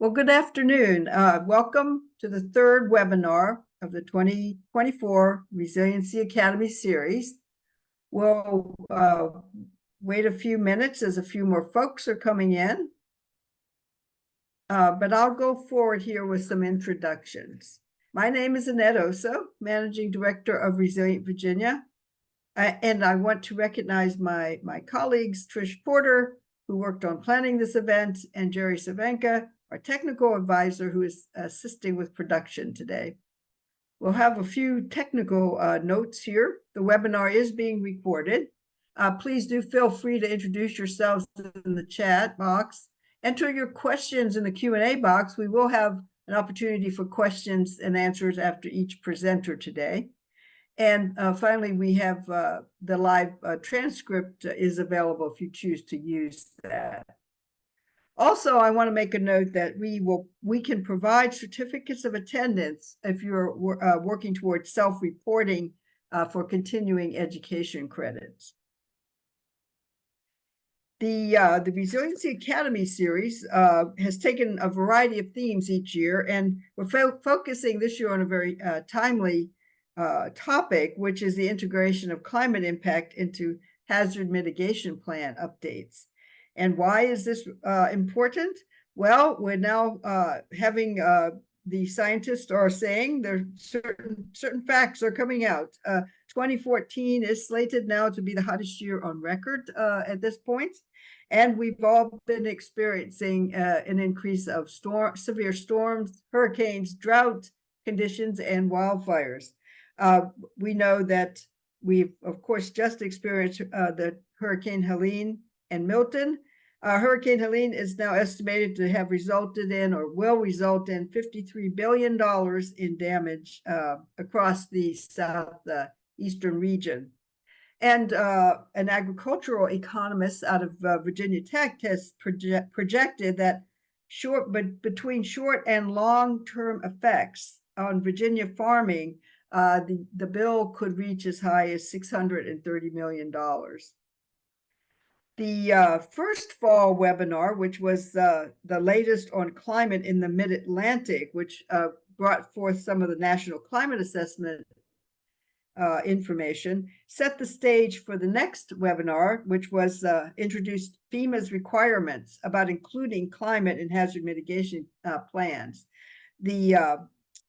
Well, good afternoon. Welcome to the third webinar of the 2024 Resiliency Academy series. We'll wait a few minutes as a few more folks are coming in. But I'll go forward here with some introductions. My name is Annette Oso, Managing Director of Resilient Virginia. And I want to recognize my colleagues, Trish Porter, who worked on planning this event, and Jerry Savanka, our technical advisor, who is assisting with production today. We'll have a few technical notes here. The webinar is being recorded. Please do feel free to introduce yourselves in the chat box. Enter your questions in the Q&A box. We will have an opportunity for questions and answers after each presenter today. And finally, we have the live transcript is available if you choose to use that. Also, I want to make a note that we can provide certificates of attendance if you're working towards self-reporting for continuing education credits. The Resiliency Academy series has taken a variety of themes each year, and we're focusing this year on a very timely topic, which is the integration of climate impact into hazard mitigation plan updates. And why is this important? Well, we're now having the scientists are saying there certain facts are coming out. 2014 is slated now to be the hottest year on record at this point. And we've all been experiencing an increase of severe storms, hurricanes, drought conditions, and wildfires. We know that we've, of course, just experienced the Hurricane Helene and Milton. Hurricane Helene is now estimated to have resulted in, or will result in, $53 billion in damage across the southeastern region. And an agricultural economist out of Virginia Tech has projected that between short and long-term effects on Virginia farming, the bill could reach as high as $630 million. The first fall webinar, which was the latest on climate in the Mid-Atlantic, which brought forth some of the National Climate Assessment information, set the stage for the next webinar, which was introduced FEMA's requirements about including climate in hazard mitigation plans. The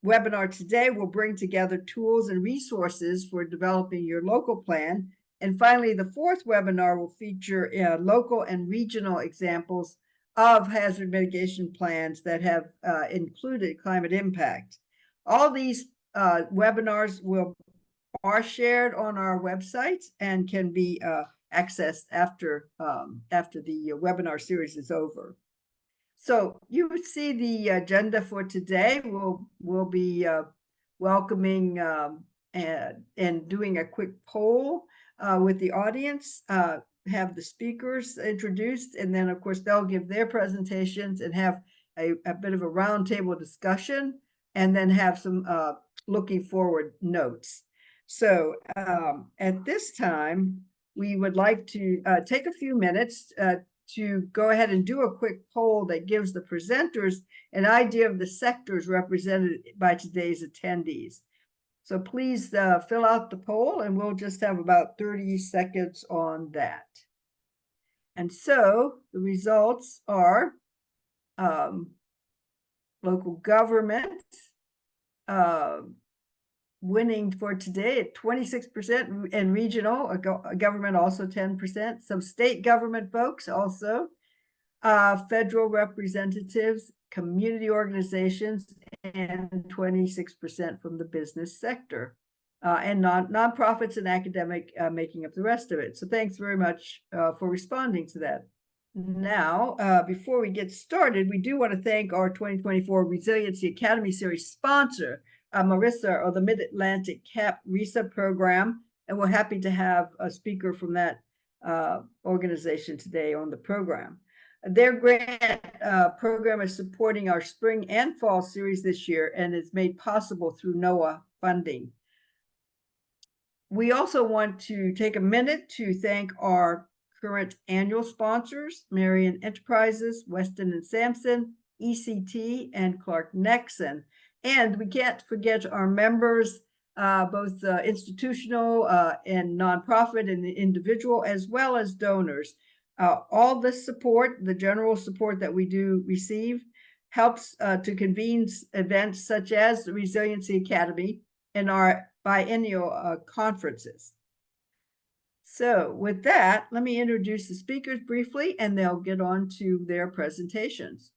webinar today will bring together tools and resources for developing your local plan. And finally, the fourth webinar will feature local and regional examples of hazard mitigation plans that have included climate impact. All these webinars are shared on our website and can be accessed after the webinar series is over. So you would see the agenda for today. We'll be welcoming and doing a quick poll with the audience, have the speakers introduced, and then of course they'll give their presentations and have a bit of a roundtable discussion, and then have some looking forward notes. So at this time, we would like to take a few minutes to go ahead and do a quick poll that gives the presenters an idea of the sectors represented by today's attendees. So please fill out the poll, and we'll just have about 30 seconds on that. And so the results are local government winning for today at 26%, and regional government also 10%. Some state government folks also, federal representatives, community organizations, and 26% from the business sector, and nonprofits and academic making up the rest of it. So thanks very much for responding to that. Now, before we get started, we do want to thank our 2024 Resiliency Academy series sponsor, MARISA, or the Mid-Atlantic CAP RISA program, and we're happy to have a speaker from that organization today on the program. Their grant program is supporting our spring and fall series this year, and is made possible through NOAA funding. We also want to take a minute to thank our current annual sponsors, Marion Enterprises, Weston and Sampson, ECT, and Clark Nexon. And we can't forget our members, both institutional and nonprofit and individual, as well as donors. All this support, the general support that we do receive, helps to convene events such as the Resiliency Academy and our biennial conferences. So with that, let me introduce the speakers briefly, and they'll get on to their presentations.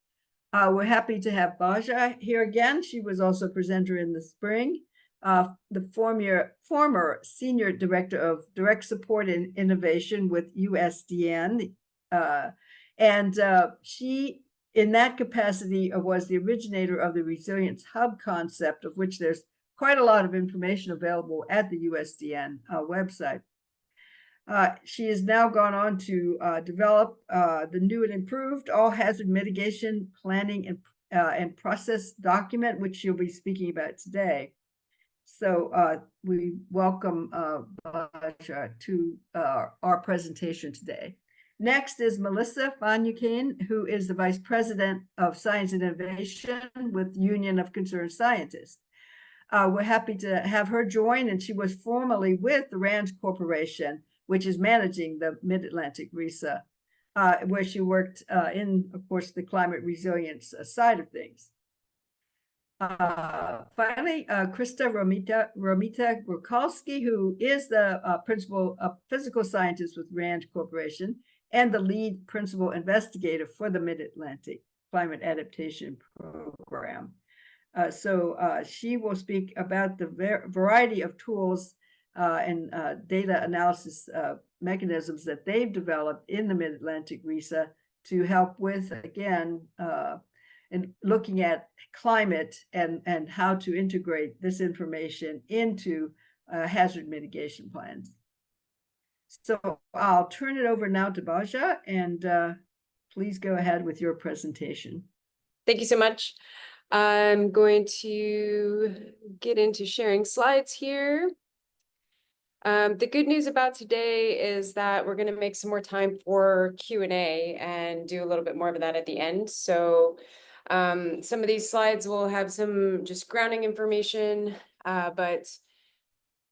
We're happy to have Baja here again. She was also a presenter in the spring. The former Senior Director of Direct Support and Innovation with USDN. And she, in that capacity, was the originator of the Resilience Hub concept, of which there's quite a lot of information available at the USDN website. She has now gone on to develop the new and improved All Hazard Mitigation Planning and Process document, which she'll be speaking about today. So we welcome Baja to our presentation today. Next is Melissa Finucane, who is the Vice President of Science and Innovation with Union of Concerned Scientists. We're happy to have her join, and she was formerly with the RAND Corporation, which is managing the Mid-Atlantic RISA, where she worked in, of course, the climate resilience side of things. Finally, Krista Romita Grocholski, who is the principal physical scientist with RAND Corporation and the lead principal investigator for the Mid-Atlantic Climate Adaptation Program. So she will speak about the variety of tools and data analysis mechanisms that they've developed in the Mid-Atlantic RISA to help with, again, and looking at climate and how to integrate this information into hazard mitigation plans. So I'll turn it over now to Baja, and please go ahead with your presentation. Thank you so much. I'm going to get into sharing slides here. The good news about today is that we're going to make some more time for Q&A and do a little bit more of that at the end. So some of these slides will have some just grounding information, but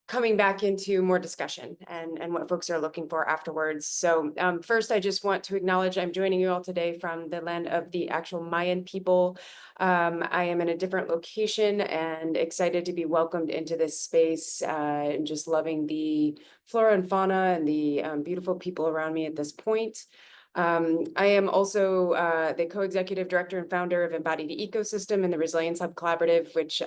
coming back into more discussion and what folks are looking for afterwards. So first, I just want to acknowledge I'm joining you all today from the land of the actual Mayan people. I am in a different location and excited to be welcomed into this space, and just loving the flora and fauna and the beautiful people around me at this point. I am also the co-executive director and founder of Embodied Ecosystem and the Resilience Hub Collaborative, which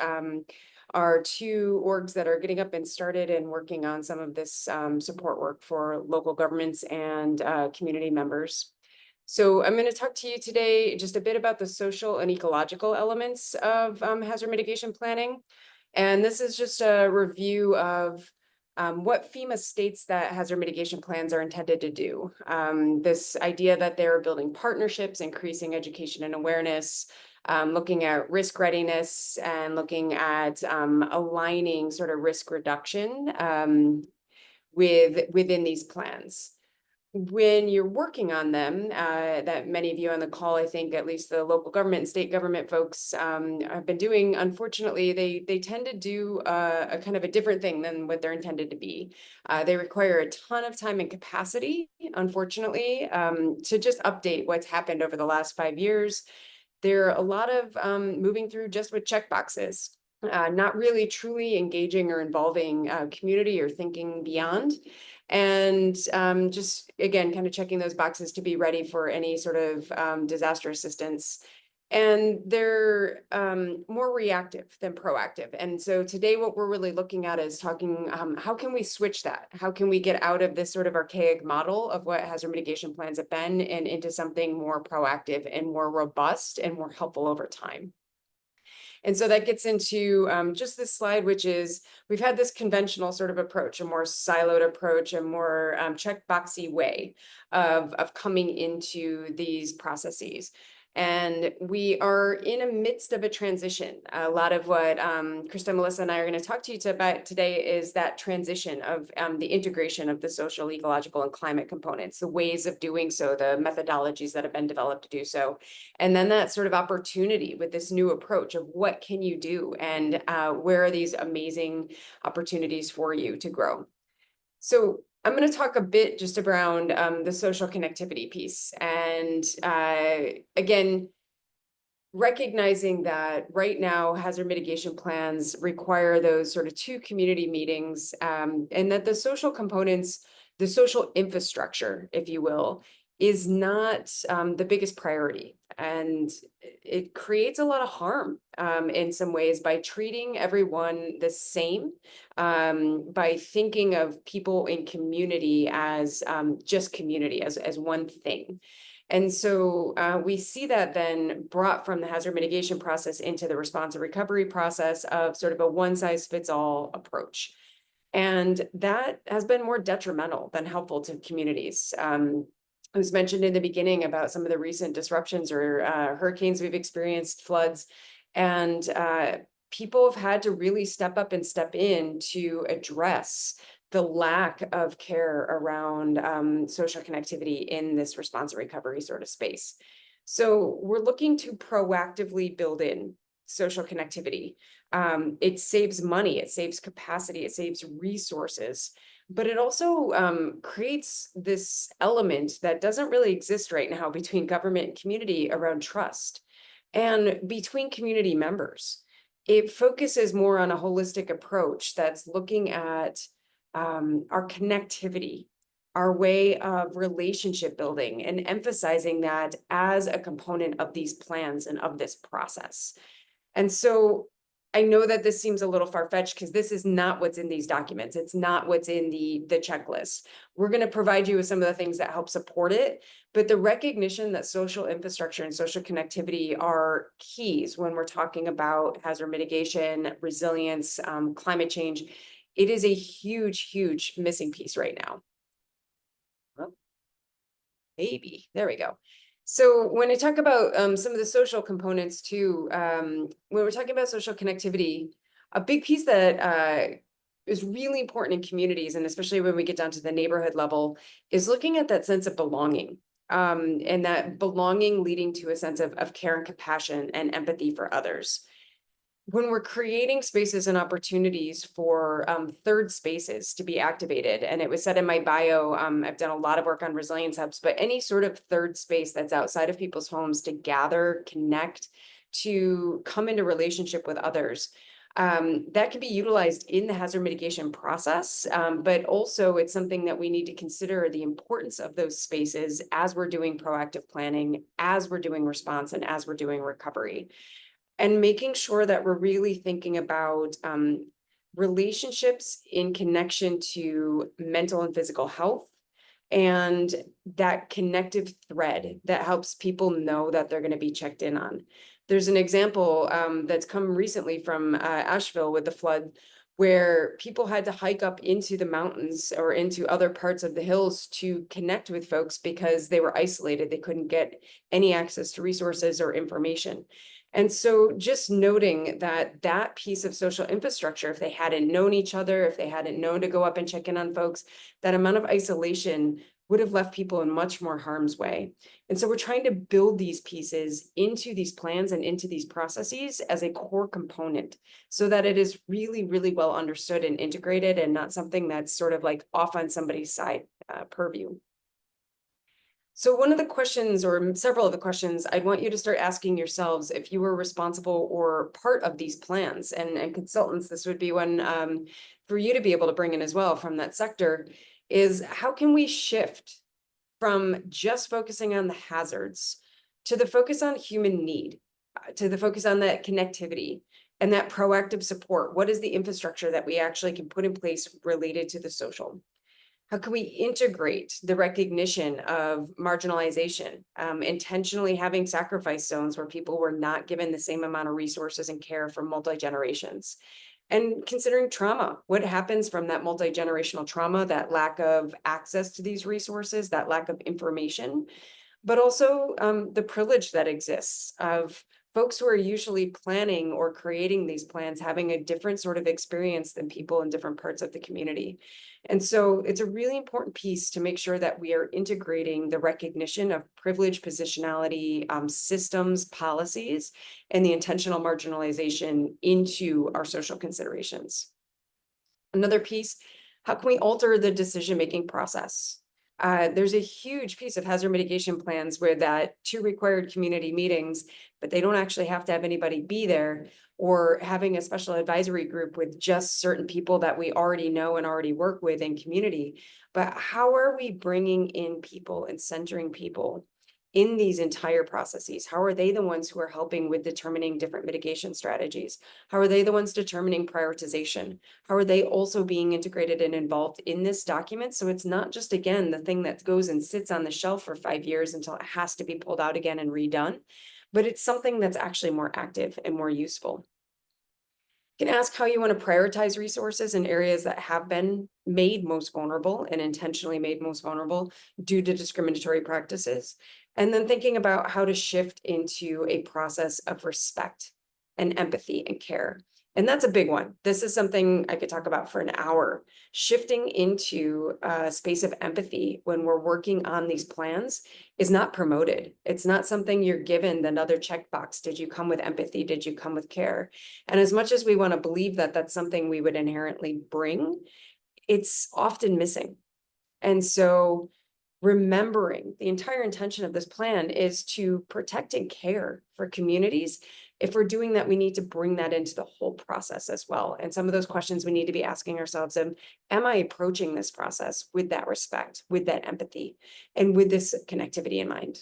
are two orgs that are getting up and started and working on some of this support work for local governments and community members. So I'm going to talk to you today just a bit about the social and ecological elements of hazard mitigation planning. And this is just a review of what FEMA states that hazard mitigation plans are intended to do. This idea that they're building partnerships, increasing education and awareness, looking at risk readiness, and looking at aligning sort of risk reduction within these plans. When you're working on them, that many of you on the call, I think at least the local government and state government folks have been doing, unfortunately, they tend to do a kind of a different thing than what they're intended to be. They require a ton of time and capacity, unfortunately, to just update what's happened over the last 5 years. There are a lot of moving through just with checkboxes, not really truly engaging or involving community or thinking beyond. And just, again, kind of checking those boxes to be ready for any sort of disaster assistance. And they're more reactive than proactive. And so today what we're really looking at is talking, how can we switch that? How can we get out of this sort of archaic model of what hazard mitigation plans have been and into something more proactive and more robust and more helpful over time? And so that gets into just this slide, which is, we've had this conventional sort of approach, a more siloed approach, a more checkboxy way of coming into these processes. And we are in a midst of a transition. A lot of what Krista, Melissa, and I are going to talk to you about today is that transition of the integration of the social, ecological, and climate components, the ways of doing so, the methodologies that have been developed to do so. And then that sort of opportunity with this new approach of what can you do and where are these amazing opportunities for you to grow. So I'm going to talk a bit just around the social connectivity piece. And again, recognizing that right now hazard mitigation plans require those sort of 2 community meetings, and that the social components, the social infrastructure, if you will, is not the biggest priority. And it creates a lot of harm in some ways by treating everyone the same, by thinking of people in community as just community, as one thing. And so we see that then brought from the hazard mitigation process into the response and recovery process of sort of a one-size-fits-all approach. And that has been more detrimental than helpful to communities. It was mentioned in the beginning about some of the recent disruptions or hurricanes we've experienced, floods, and people have had to really step up and step in to address the lack of care around social connectivity in this response and recovery sort of space. So we're looking to proactively build in social connectivity. It saves money, it saves capacity, it saves resources, but it also creates this element that doesn't really exist right now between government and community around trust and between community members. It focuses more on a holistic approach that's looking at our connectivity, our way of relationship building, and emphasizing that as a component of these plans and of this process. And so I know that this seems a little far-fetched because this is not what's in these documents. It's not what's in the checklist. We're going to provide you with some of the things that help support it, but the recognition that social infrastructure and social connectivity are keys when we're talking about hazard mitigation, resilience, climate change. It is a huge, huge missing piece right now. Oh, maybe, there we go. So when I talk about some of the social components too, when we're talking about social connectivity, a big piece that is really important in communities, and especially when we get down to the neighborhood level, is looking at that sense of belonging, and that belonging leading to a sense of care and compassion and empathy for others. When we're creating spaces and opportunities for third spaces to be activated, and it was said in my bio, I've done a lot of work on resilience hubs, but any sort of third space that's outside of people's homes to gather, connect, to come into relationship with others, that can be utilized in the hazard mitigation process, but also it's something that we need to consider the importance of those spaces as we're doing proactive planning, as we're doing response, and as we're doing recovery. And making sure that we're really thinking about relationships in connection to mental and physical health, and that connective thread that helps people know that they're going to be checked in on. There's an example that's come recently from Asheville with the flood, where people had to hike up into the mountains or into other parts of the hills to connect with folks because they were isolated. They couldn't get any access to resources or information. And so just noting that that piece of social infrastructure, if they hadn't known each other, if they hadn't known to go up and check in on folks, that amount of isolation would have left people in much more harm's way. And so we're trying to build these pieces into these plans and into these processes as a core component so that it is really, really well understood and integrated and not something that's sort of like off on somebody's side purview. So one of the questions, or several of the questions, I'd want you to start asking yourselves if you were responsible or part of these plans, and consultants, this would be one for you to be able to bring in as well from that sector, is how can we shift from just focusing on the hazards to the focus on human need, to the focus on that connectivity and that proactive support? What is the infrastructure that we actually can put in place related to the social? How can we integrate the recognition of marginalization, intentionally having sacrifice zones where people were not given the same amount of resources and care for multi-generations? And considering trauma, what happens from that multi-generational trauma, that lack of access to these resources, that lack of information? but also the privilege that exists of folks who are usually planning or creating these plans having a different sort of experience than people in different parts of the community. And so it's a really important piece to make sure that we are integrating the recognition of privilege, positionality, systems, policies, and the intentional marginalization into our social considerations. Another piece, how can we alter the decision-making process? There's a huge piece of hazard mitigation plans where that 2 required community meetings, but they don't actually have to have anybody be there, or having a special advisory group with just certain people that we already know and already work with in community. But how are we bringing in people and centering people in these entire processes? How are they the ones who are helping with determining different mitigation strategies? How are they the ones determining prioritization? How are they also being integrated and involved in this document? So it's not just, again, the thing that goes and sits on the shelf for 5 years until it has to be pulled out again and redone, but it's something that's actually more active and more useful. You can ask how you want to prioritize resources in areas that have been made most vulnerable and intentionally made most vulnerable due to discriminatory practices. And then thinking about how to shift into a process of respect and empathy and care. And that's a big one. This is something I could talk about for an hour. Shifting into a space of empathy when we're working on these plans is not promoted. It's not something you're given another checkbox. Did you come with empathy? Did you come with care? And as much as we want to believe that that's something we would inherently bring, it's often missing. And so remembering the entire intention of this plan is to protect and care for communities. If we're doing that, we need to bring that into the whole process as well. And some of those questions we need to be asking ourselves of, am I approaching this process with that respect, with that empathy, and with this connectivity in mind?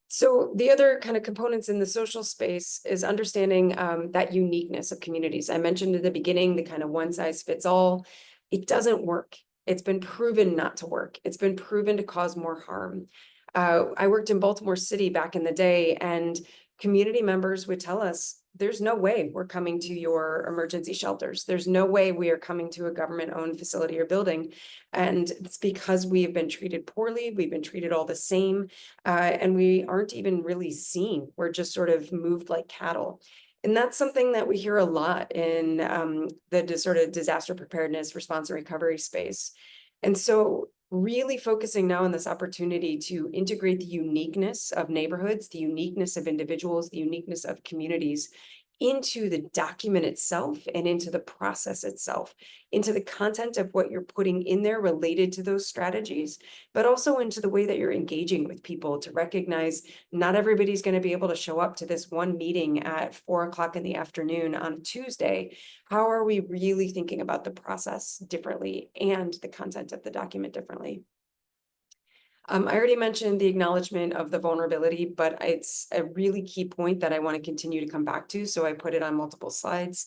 So the other kind of components in the social space is understanding that uniqueness of communities. I mentioned at the beginning, the kind of one size fits all. It doesn't work. It's been proven not to work. It's been proven to cause more harm. I worked in Baltimore City back in the day, and community members would tell us, there's no way we're coming to your emergency shelters. There's no way we are coming to a government-owned facility or building. And it's because we have been treated poorly. We've been treated all the same. And we aren't even really seen. We're just sort of moved like cattle. And that's something that we hear a lot in the sort of disaster preparedness, response and recovery space. And so really focusing now on this opportunity to integrate the uniqueness of neighborhoods, the uniqueness of individuals, the uniqueness of communities into the document itself and into the process itself, into the content of what you're putting in there related to those strategies, but also into the way that you're engaging with people to recognize not everybody's going to be able to show up to this one meeting at 4 o'clock in the afternoon on a Tuesday. How are we really thinking about the process differently and the content of the document differently? I already mentioned the acknowledgement of the vulnerability, but it's a really key point that I want to continue to come back to. So I put it on multiple slides.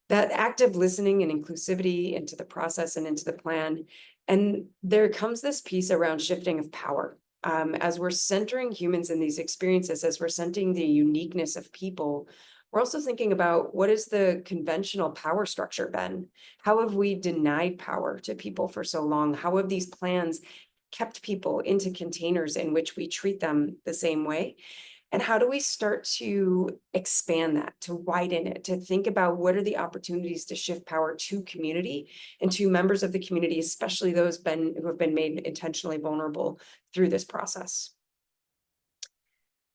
That active listening and inclusivity into the process and into the plan. And there comes this piece around shifting of power. As we're centering humans in these experiences, as we're centering the uniqueness of people, we're also thinking about what is the conventional power structure been? How have we denied power to people for so long? How have these plans kept people into containers in which we treat them the same way? And how do we start to expand that, to widen it, to think about what are the opportunities to shift power to community and to members of the community, especially those who have been made intentionally vulnerable through this process?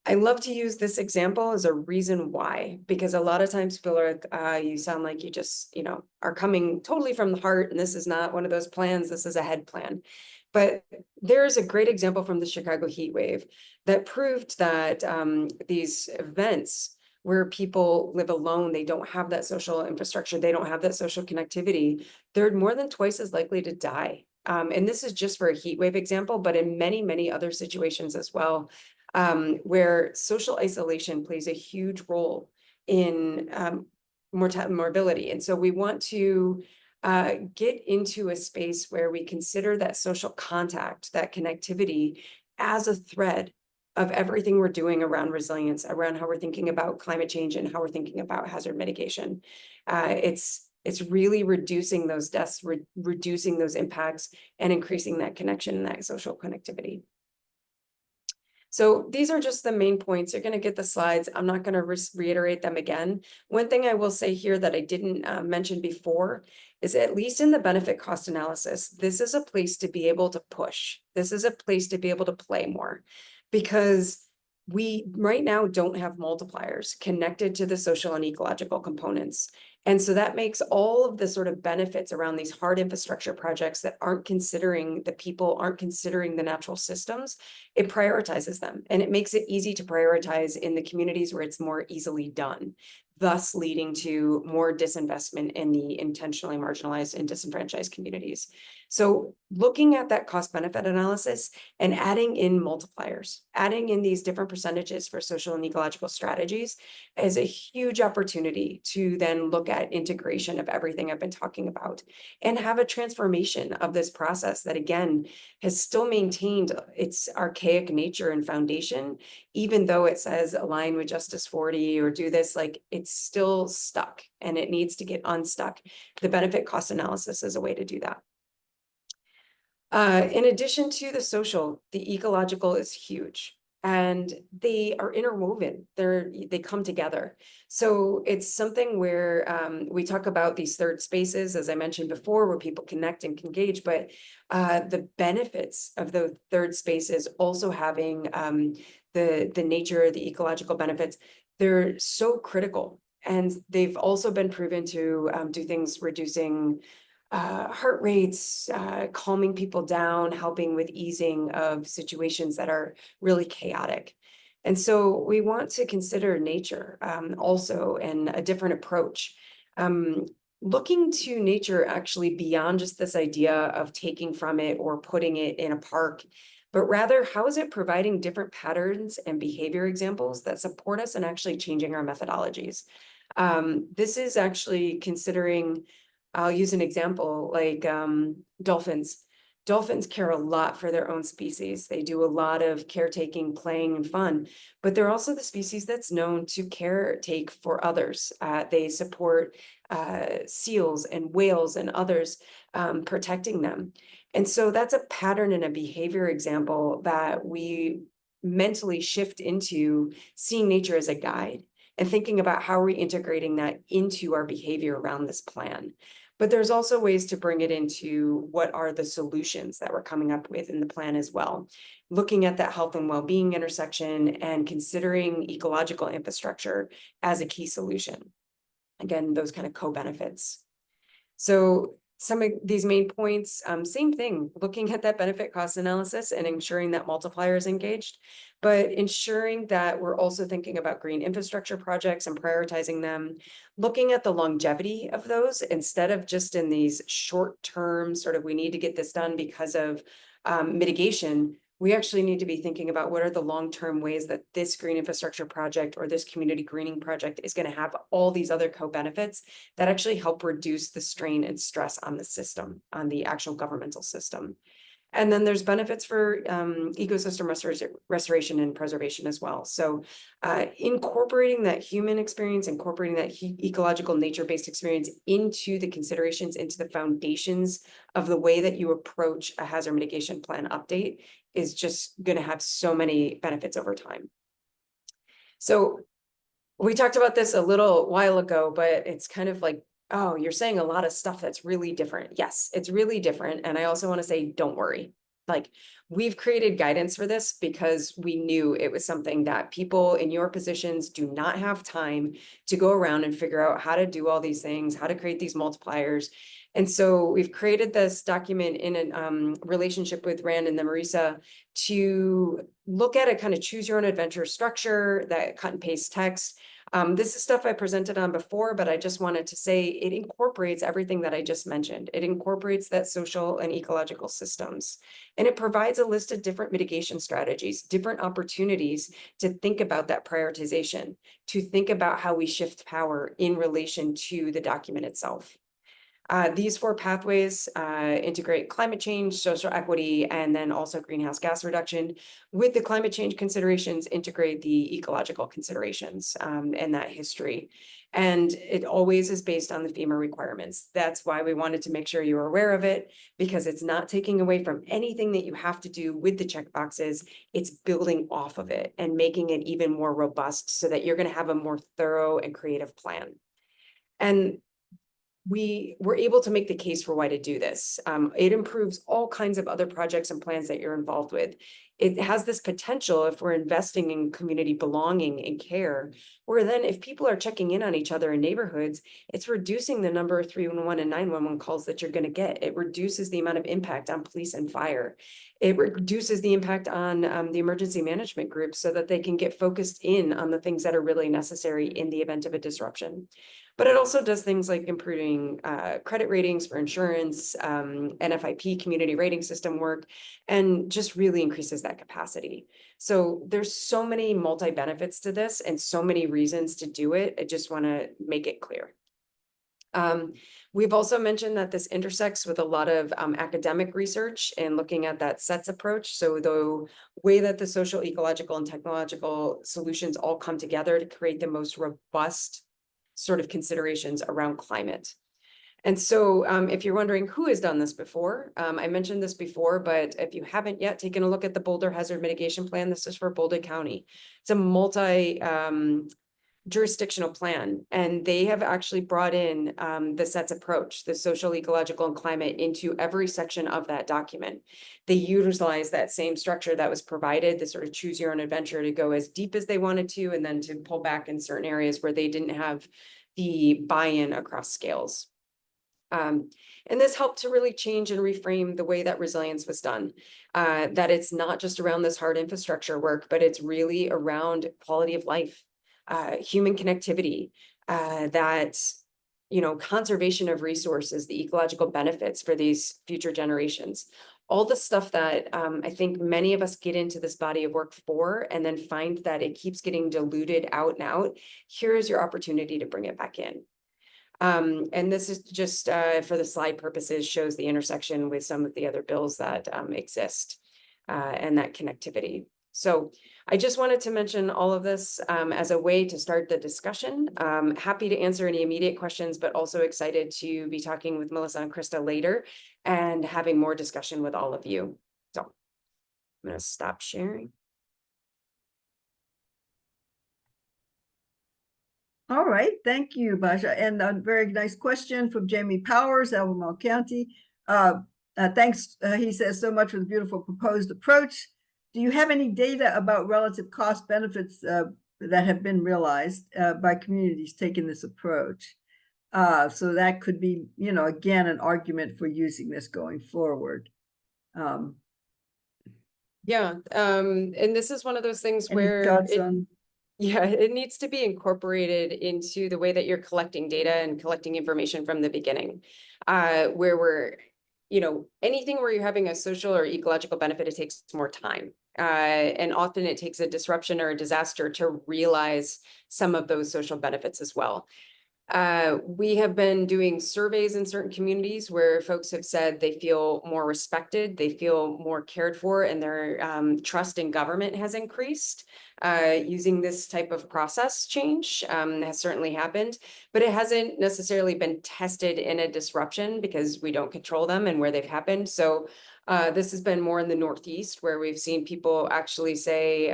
I love to use this example as a reason why, because a lot of times people are like, you sound like you just, are coming totally from the heart, and this is not one of those plans, this is a head plan. But there's a great example from the Chicago heat wave that proved that these events where people live alone, they don't have that social infrastructure, they don't have that social connectivity, they're more than twice as likely to die. And this is just for a heat wave example, but in many, many other situations as well, where social isolation plays a huge role in morbidity. And so we want to get into a space where we consider that social contact, that connectivity as a thread of everything we're doing around resilience, around how we're thinking about climate change and how we're thinking about hazard mitigation. It's really reducing those deaths, reducing those impacts, and increasing that connection and that social connectivity. So these are just the main points. You're going to get the slides. I'm not going to reiterate them again. One thing I will say here that I didn't mention before is, at least in the benefit cost analysis, this is a place to be able to push. This is a place to be able to play more, because we right now don't have multipliers connected to the social and ecological components. And so that makes all of the sort of benefits around these hard infrastructure projects that aren't considering the people, aren't considering the natural systems, it prioritizes them. And it makes it easy to prioritize in the communities where it's more easily done, thus leading to more disinvestment in the intentionally marginalized and disenfranchised communities. So looking at that cost benefit analysis and adding in multipliers, adding in these different percentages for social and ecological strategies is a huge opportunity to then look at integration of everything I've been talking about and have a transformation of this process that, again, has still maintained its archaic nature and foundation, even though it says align with Justice 40 or do this, like, it's still stuck and it needs to get unstuck. The benefit cost analysis is a way to do that. In addition to the social, the ecological is huge, and they are interwoven. They come together. So it's something where we talk about these third spaces, as I mentioned before, where people connect and engage, but the benefits of the third spaces also having the nature, the ecological benefits, they're so critical. And they've also been proven to do things reducing heart rates, calming people down, helping with easing of situations that are really chaotic. And so we want to consider nature also, and a different approach. Looking to nature actually beyond just this idea of taking from it or putting it in a park, but rather, how is it providing different patterns and behavior examples that support us in actually changing our methodologies? This is actually considering, I'll use an example like dolphins. Dolphins care a lot for their own species. They do a lot of caretaking, playing, and fun, but they're also the species that's known to caretake for others. They support seals and whales and others, protecting them. And so that's a pattern and a behavior example that we mentally shift into seeing nature as a guide and thinking about how we're integrating that into our behavior around this plan. But there's also ways to bring it into what are the solutions that we're coming up with in the plan as well. Looking at that health and well-being intersection and considering ecological infrastructure as a key solution. Again, those kind of co-benefits. So some of these main points, same thing, looking at that benefit cost analysis and ensuring that multiplier is engaged, but ensuring that we're also thinking about green infrastructure projects and prioritizing them, looking at the longevity of those instead of just in these short-term sort of, we need to get this done because of mitigation. We actually need to be thinking about what are the long-term ways that this green infrastructure project or this community greening project is going to have all these other co-benefits that actually help reduce the strain and stress on the system, on the actual governmental system. And then there's benefits for ecosystem restoration and preservation as well. So incorporating that human experience, incorporating that ecological nature-based experience into the considerations, into the foundations of the way that you approach a hazard mitigation plan update is just going to have so many benefits over time. So we talked about this a little while ago, but it's kind of like, oh, you're saying a lot of stuff that's really different. Yes, it's really different. And I also want to say, don't worry. Like, we've created guidance for this because we knew it was something that people in your positions do not have time to go around and figure out how to do all these things, how to create these multipliers. And so we've created this document in a relationship with Rand and the MARISA to look at a kind of choose your own adventure structure, that cut and paste text. This is stuff I presented on before, but I just wanted to say it incorporates everything that I just mentioned. It incorporates that social and ecological systems, and it provides a list of different mitigation strategies, different opportunities to think about that prioritization, to think about how we shift power in relation to the document itself. These 4 pathways integrate climate change, social equity, and then also greenhouse gas reduction. With the climate change considerations, integrate the ecological considerations and that history. And it always is based on the FEMA requirements. That's why we wanted to make sure you were aware of it, because it's not taking away from anything that you have to do with the checkboxes. It's building off of it and making it even more robust so that you're going to have a more thorough and creative plan. And we were able to make the case for why to do this. It improves all kinds of other projects and plans that you're involved with. It has this potential, if we're investing in community belonging and care, where then if people are checking in on each other in neighborhoods, it's reducing the number of 311 and 911 calls that you're going to get. It reduces the amount of impact on police and fire. It reduces the impact on the emergency management groups so that they can get focused in on the things that are really necessary in the event of a disruption. But it also does things like improving credit ratings for insurance, NFIP community rating system work, and just really increases that capacity. So there's so many multi-benefits to this and so many reasons to do it. I just want to make it clear. We've also mentioned that this intersects with a lot of academic research and looking at that SETS approach. So the way that the social, ecological, and technological solutions all come together to create the most robust sort of considerations around climate. And so if you're wondering who has done this before, I mentioned this before, but if you haven't yet taken a look at the Boulder Hazard Mitigation Plan, this is for Boulder County. It's a multi jurisdictional plan, and they have actually brought in the SETS approach, the social, ecological, and climate, into every section of that document. They utilize that same structure that was provided, the sort of choose your own adventure, to go as deep as they wanted to, and then to pull back in certain areas where they didn't have the buy-in across scales. And this helped to really change and reframe the way that resilience was done, that it's not just around this hard infrastructure work, but it's really around quality of life, human connectivity, that, you know, conservation of resources, the ecological benefits for these future generations, all the stuff that I think many of us get into this body of work for, and then find that it keeps getting diluted out and out. Here is your opportunity to bring it back in. And this is just for the slide purposes, shows the intersection with some of the other bills that exist and that connectivity. So I just wanted to mention all of this as a way to start the discussion. Happy to answer any immediate questions, but also excited to be talking with Melissa and Krista later and having more discussion with all of you. So I'm going to stop sharing. All right, thank you, Baja. And a very nice question from Jamie Powers, Albemarle County. Thanks, he says, so much for the beautiful proposed approach. Do you have any data about relative cost benefits that have been realized by communities taking this approach? So that could be, you know, again, an argument for using this going forward. Yeah, and this is one of those things where it needs to be incorporated into the way that you're collecting data and collecting information from the beginning, where we're, you know, anything where you're having a social or ecological benefit, it takes more time. And often it takes a disruption or a disaster to realize some of those social benefits as well. We have been doing surveys in certain communities where folks have said they feel more respected, they feel more cared for, and their trust in government has increased. Using this type of process change has certainly happened, but it hasn't necessarily been tested in a disruption because we don't control them and where they've happened. So this has been more in the Northeast, where we've seen people actually say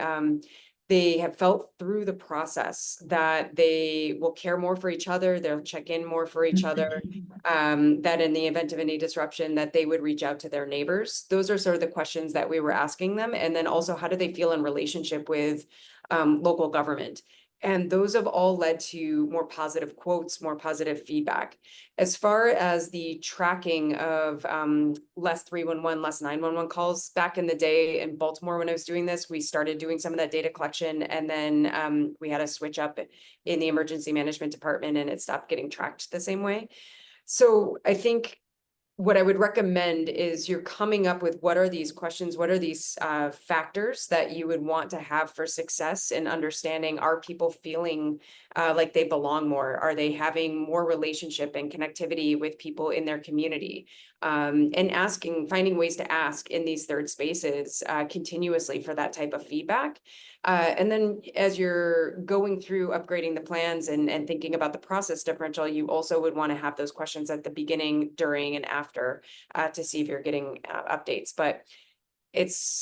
they have felt through the process that they will care more for each other, they'll check in more for each other, that in the event of any disruption, that they would reach out to their neighbors. Those are sort of the questions that we were asking them. And then also, how do they feel in relationship with local government? And those have all led to more positive quotes, more positive feedback. As far as the tracking of less 311, less 911 calls, back in the day in Baltimore, when I was doing this, we started doing some of that data collection, and then we had a switch up in the emergency management department, and it stopped getting tracked the same way. So I think what I would recommend is you're coming up with what are these questions, what are these factors that you would want to have for success in understanding, are people feeling like they belong more? Are they having more relationship and connectivity with people in their community? And finding ways to ask in these third spaces continuously for that type of feedback. And then as you're going through upgrading the plans and thinking about the process differential, you also would want to have those questions at the beginning, during, and after to see if you're getting updates. But it's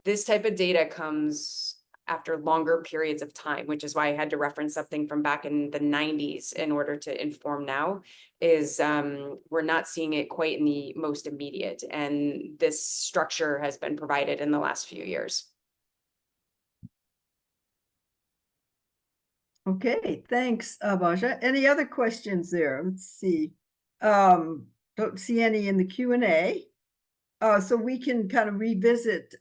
this type of data comes after longer periods of time, which is why I had to reference something from back in the 90s in order to inform now, is we're not seeing it quite in the most immediate. And this structure has been provided in the last few years. Okay, thanks, Baja. Any other questions there? Let's see. Don't see any in the Q&A. So we can kind of revisit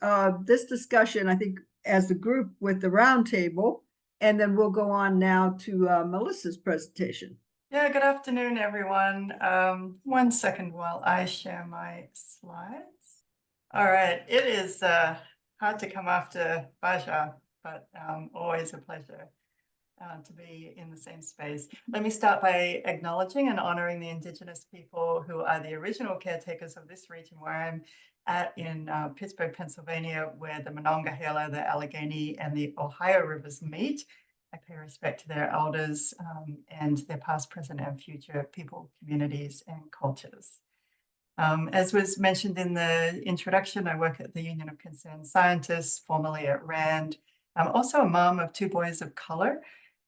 this discussion, I think, as a group with the roundtable, and then we'll go on now to Melissa's presentation. Yeah, good afternoon, everyone. 1 second while I share my slides. All right, it is hard to come after Baja, but always a pleasure to be in the same space. Let me start by acknowledging and honoring the Indigenous people who are the original caretakers of this region where I'm at in Pittsburgh, Pennsylvania, where the Monongahela, the Allegheny, and the Ohio rivers meet. I pay respect to their elders and their past, present, and future people, communities, and cultures. As was mentioned in the introduction, I work at the Union of Concerned Scientists, formerly at RAND. I'm also a mom of 2 boys of color,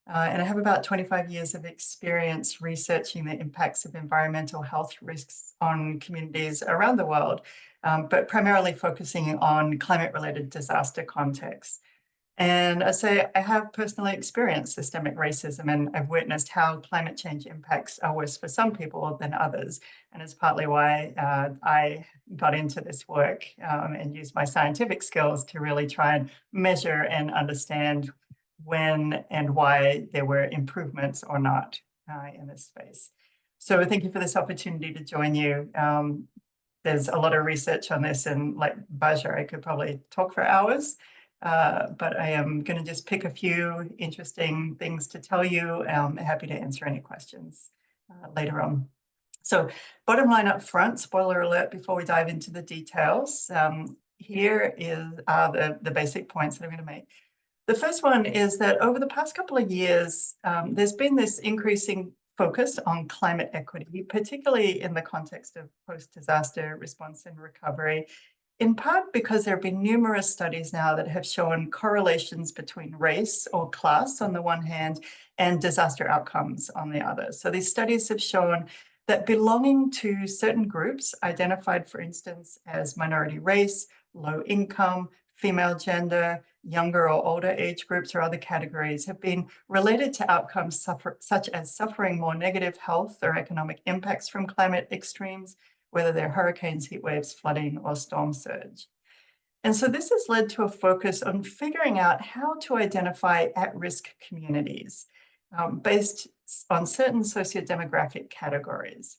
and I have about 25 years of experience researching the impacts of environmental health risks on communities around the world, but primarily focusing on climate-related disaster contexts. And I say I have personally experienced systemic racism, and I've witnessed how climate change impacts are worse for some people than others. And it's partly why I got into this work and used my scientific skills to really try and measure and understand when and why there were improvements or not in this space. So thank you for this opportunity to join you. There's a lot of research on this, and like Baja, I could probably talk for hours. But I am going to just pick a few interesting things to tell you. I'm happy to answer any questions later on. So bottom line up front, spoiler alert before we dive into the details. Here are the basic points that I'm going to make. The first one is that over the past couple of years, there's been this increasing focus on climate equity, particularly in the context of post-disaster response and recovery, in part because there have been numerous studies now that have shown correlations between race or class on the one hand and disaster outcomes on the other. So these studies have shown that belonging to certain groups identified, for instance, as minority race, low income, female gender, younger or older age groups or other categories have been related to outcomes such as suffering more negative health or economic impacts from climate extremes, whether they're hurricanes, heat waves, flooding, or storm surge. And so this has led to a focus on figuring out how to identify at-risk communities based on certain sociodemographic categories.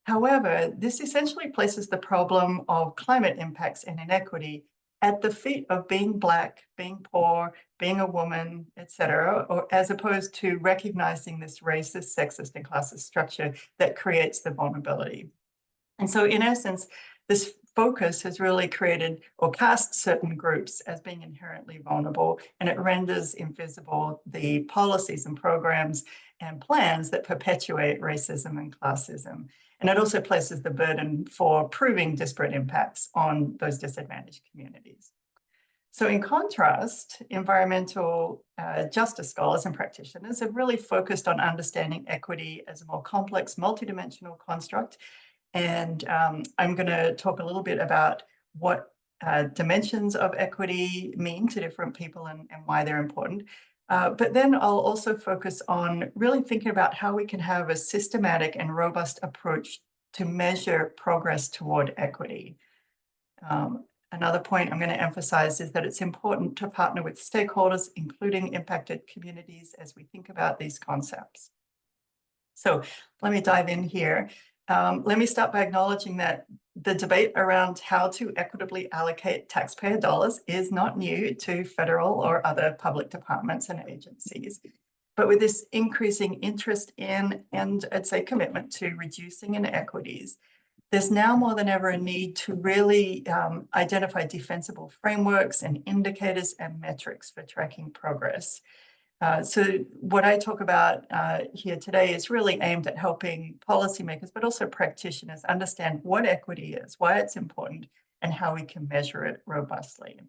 However, this essentially places the problem of climate impacts and inequity at the feet of being Black, being poor, being a woman, etc., or as opposed to recognizing this racist, sexist, and classist structure that creates the vulnerability. And so in essence, this focus has really created or cast certain groups as being inherently vulnerable, and it renders invisible the policies and programs and plans that perpetuate racism and classism. And it also places the burden for proving disparate impacts on those disadvantaged communities. So in contrast, environmental justice scholars and practitioners have really focused on understanding equity as a more complex, multidimensional construct. And I'm going to talk a little bit about what dimensions of equity mean to different people and why they're important. But then I'll also focus on really thinking about how we can have a systematic and robust approach to measure progress toward equity. Another point I'm going to emphasize is that it's important to partner with stakeholders, including impacted communities, as we think about these concepts. So let me dive in here. let me start by acknowledging that the debate around how to equitably allocate taxpayer dollars is not new to federal or other public departments and agencies. But with this increasing interest in, and I'd say commitment to reducing inequities, there's now more than ever a need to really identify defensible frameworks and indicators and metrics for tracking progress. So what I talk about here today is really aimed at helping policymakers, but also practitioners understand what equity is, why it's important, and how we can measure it robustly.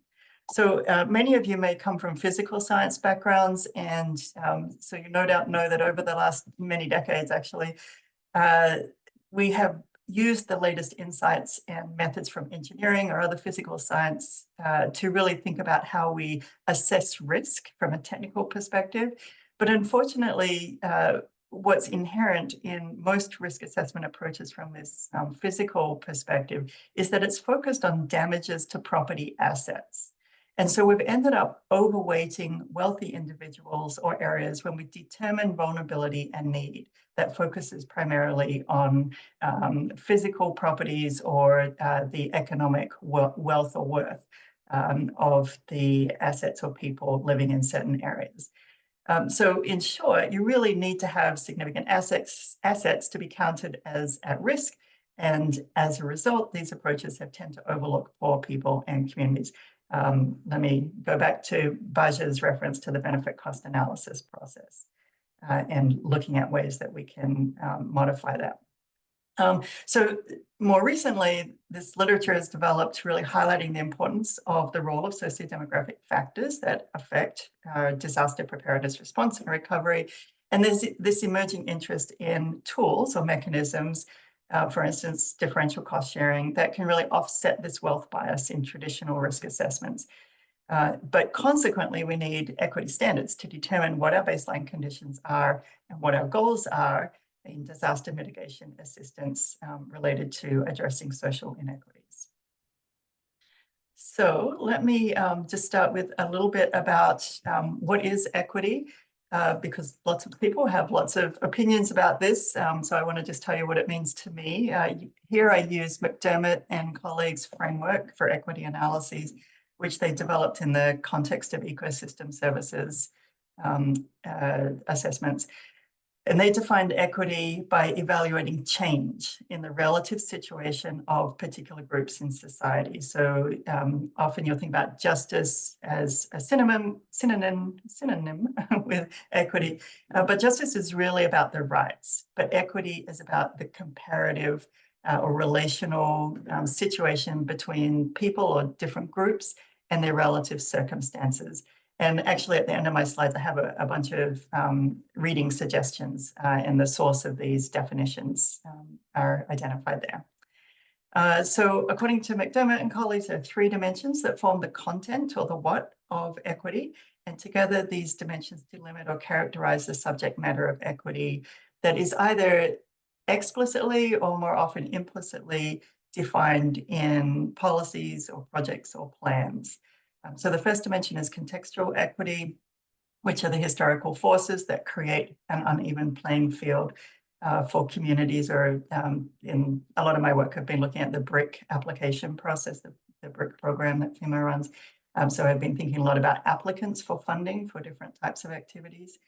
So many of you may come from physical science backgrounds, and so you no doubt know that over the last many decades, actually, we have used the latest insights and methods from engineering or other physical science to really think about how we assess risk from a technical perspective. But unfortunately, what's inherent in most risk assessment approaches from this physical perspective is that it's focused on damages to property assets. And so we've ended up overweighting wealthy individuals or areas when we determine vulnerability and need that focuses primarily on physical properties or the economic wealth or worth of the assets or people living in certain areas. So in short, you really need to have significant assets to be counted as at risk. And as a result, these approaches have tended to overlook poor people and communities. Let me go back to Baja's reference to the benefit cost analysis process and looking at ways that we can modify that. So more recently, this literature has developed really highlighting the importance of the role of sociodemographic factors that affect disaster preparedness response and recovery. And there's this emerging interest in tools or mechanisms, for instance, differential cost sharing, that can really offset this wealth bias in traditional risk assessments. But consequently, we need equity standards to determine what our baseline conditions are and what our goals are in disaster mitigation assistance related to addressing social inequities. So let me just start with a little bit about what is equity, because lots of people have lots of opinions about this. So I want to just tell you what it means to me. Here I use McDermott and colleagues' framework for equity analyses, which they developed in the context of ecosystem services assessments. And they defined equity by evaluating change in the relative situation of particular groups in society. So often you'll think about justice as a synonym with equity, but justice is really about the rights, but equity is about the comparative or relational situation between people or different groups and their relative circumstances. And actually, at the end of my slides, I have a bunch of reading suggestions, and the source of these definitions are identified there. So according to McDermott and colleagues, there are 3 dimensions that form the content or the what of equity. And together, these dimensions delimit or characterize the subject matter of equity that is either explicitly or more often implicitly defined in policies or projects or plans. So the first dimension is contextual equity, which are the historical forces that create an uneven playing field for communities, or in a lot of my work, I've been looking at the BRIC application process, the BRIC program that FEMA runs. So I've been thinking a lot about applicants for funding for different types of activities.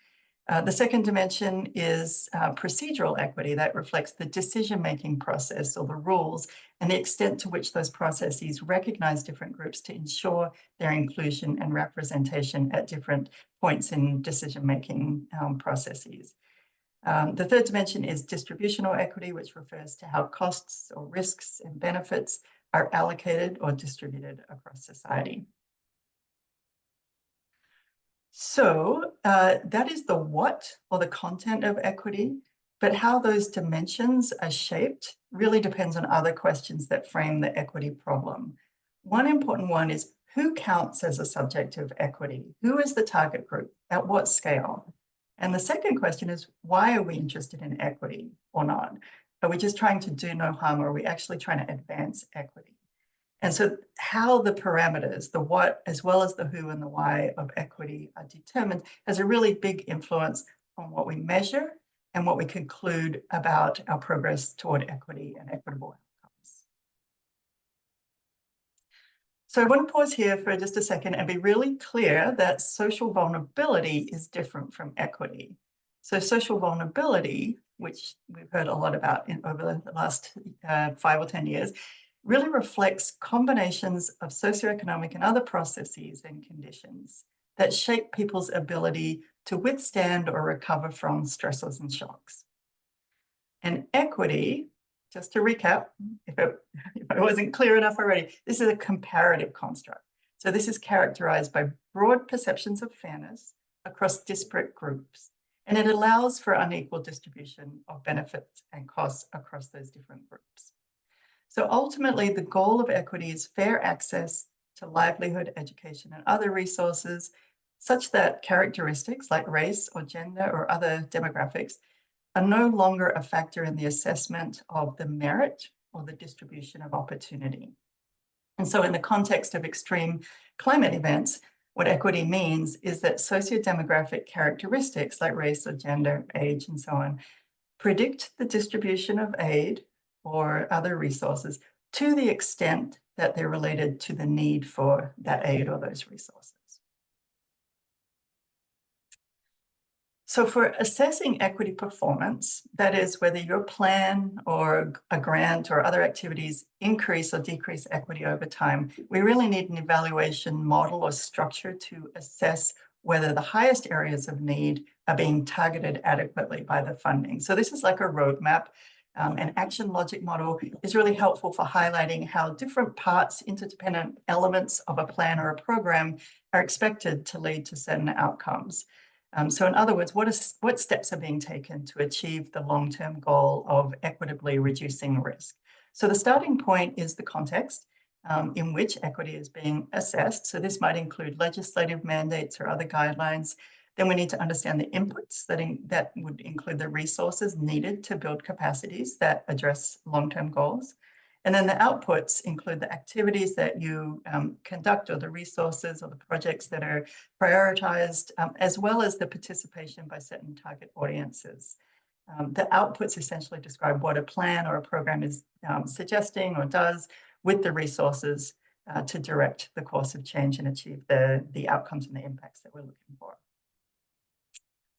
The second dimension is procedural equity that reflects the decision-making process or the rules and the extent to which those processes recognize different groups to ensure their inclusion and representation at different points in decision-making processes. The third dimension is distributional equity, which refers to how costs or risks and benefits are allocated or distributed across society. So that is the what or the content of equity, but how those dimensions are shaped really depends on other questions that frame the equity problem. One important one is who counts as a subject of equity? Who is the target group? At what scale? And the second question is, why are we interested in equity or not? Are we just trying to do no harm, or are we actually trying to advance equity? And so how the parameters, the what, as well as the who and the why of equity are determined has a really big influence on what we measure and what we conclude about our progress toward equity and equitable outcomes. So I want to pause here for just a second and be really clear that social vulnerability is different from equity. So social vulnerability, which we've heard a lot about over the last 5 or 10 years, really reflects combinations of socioeconomic and other processes and conditions that shape people's ability to withstand or recover from stressors and shocks. And equity, just to recap, if I wasn't clear enough already, this is a comparative construct. So this is characterized by broad perceptions of fairness across disparate groups, and it allows for unequal distribution of benefits and costs across those different groups. So ultimately, the goal of equity is fair access to livelihood, education, and other resources, such that characteristics like race or gender or other demographics are no longer a factor in the assessment of the merit or the distribution of opportunity. And so in the context of extreme climate events, what equity means is that sociodemographic characteristics like race or gender, age, and so on, predict the distribution of aid or other resources to the extent that they're related to the need for that aid or those resources. So for assessing equity performance, that is whether your plan or a grant or other activities increase or decrease equity over time, we really need an evaluation model or structure to assess whether the highest areas of need are being targeted adequately by the funding. So this is like a roadmap. An action logic model is really helpful for highlighting how different parts, interdependent elements of a plan or a program are expected to lead to certain outcomes. So in other words, what steps are being taken to achieve the long-term goal of equitably reducing risk? So the starting point is the context in which equity is being assessed. So this might include legislative mandates or other guidelines. Then we need to understand the inputs that would include the resources needed to build capacities that address long-term goals. And then the outputs include the activities that you conduct or the resources or the projects that are prioritized, as well as the participation by certain target audiences. The outputs essentially describe what a plan or a program is suggesting or does with the resources to direct the course of change and achieve the outcomes and the impacts that we're looking for.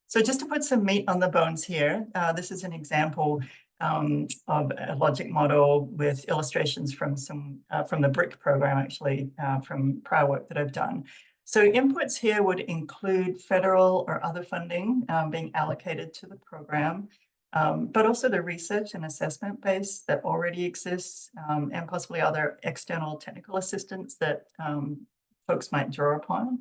So just to put some meat on the bones here, this is an example of a logic model with illustrations from the BRIC program, actually, from prior work that I've done. So inputs here would include federal or other funding being allocated to the program, but also the research and assessment base that already exists, and possibly other external technical assistance that folks might draw upon.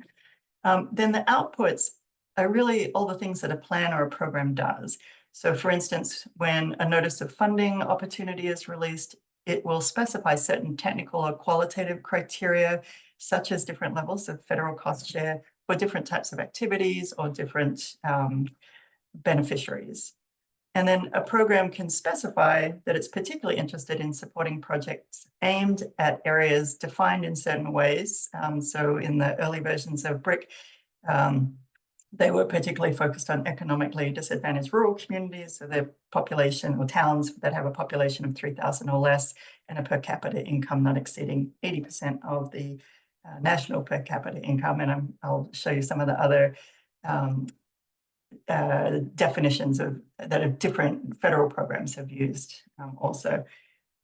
Then the outputs are really all the things that a plan or a program does. So for instance, when a notice of funding opportunity is released, it will specify certain technical or qualitative criteria, such as different levels of federal cost share for different types of activities or different beneficiaries. And then a program can specify that it's particularly interested in supporting projects aimed at areas defined in certain ways. So in the early versions of BRIC, they were particularly focused on economically disadvantaged rural communities, so their population or towns that have a population of 3,000 or less and a per capita income not exceeding 80% of the national per capita income. And I'll show you some of the other definitions that different federal programs have used also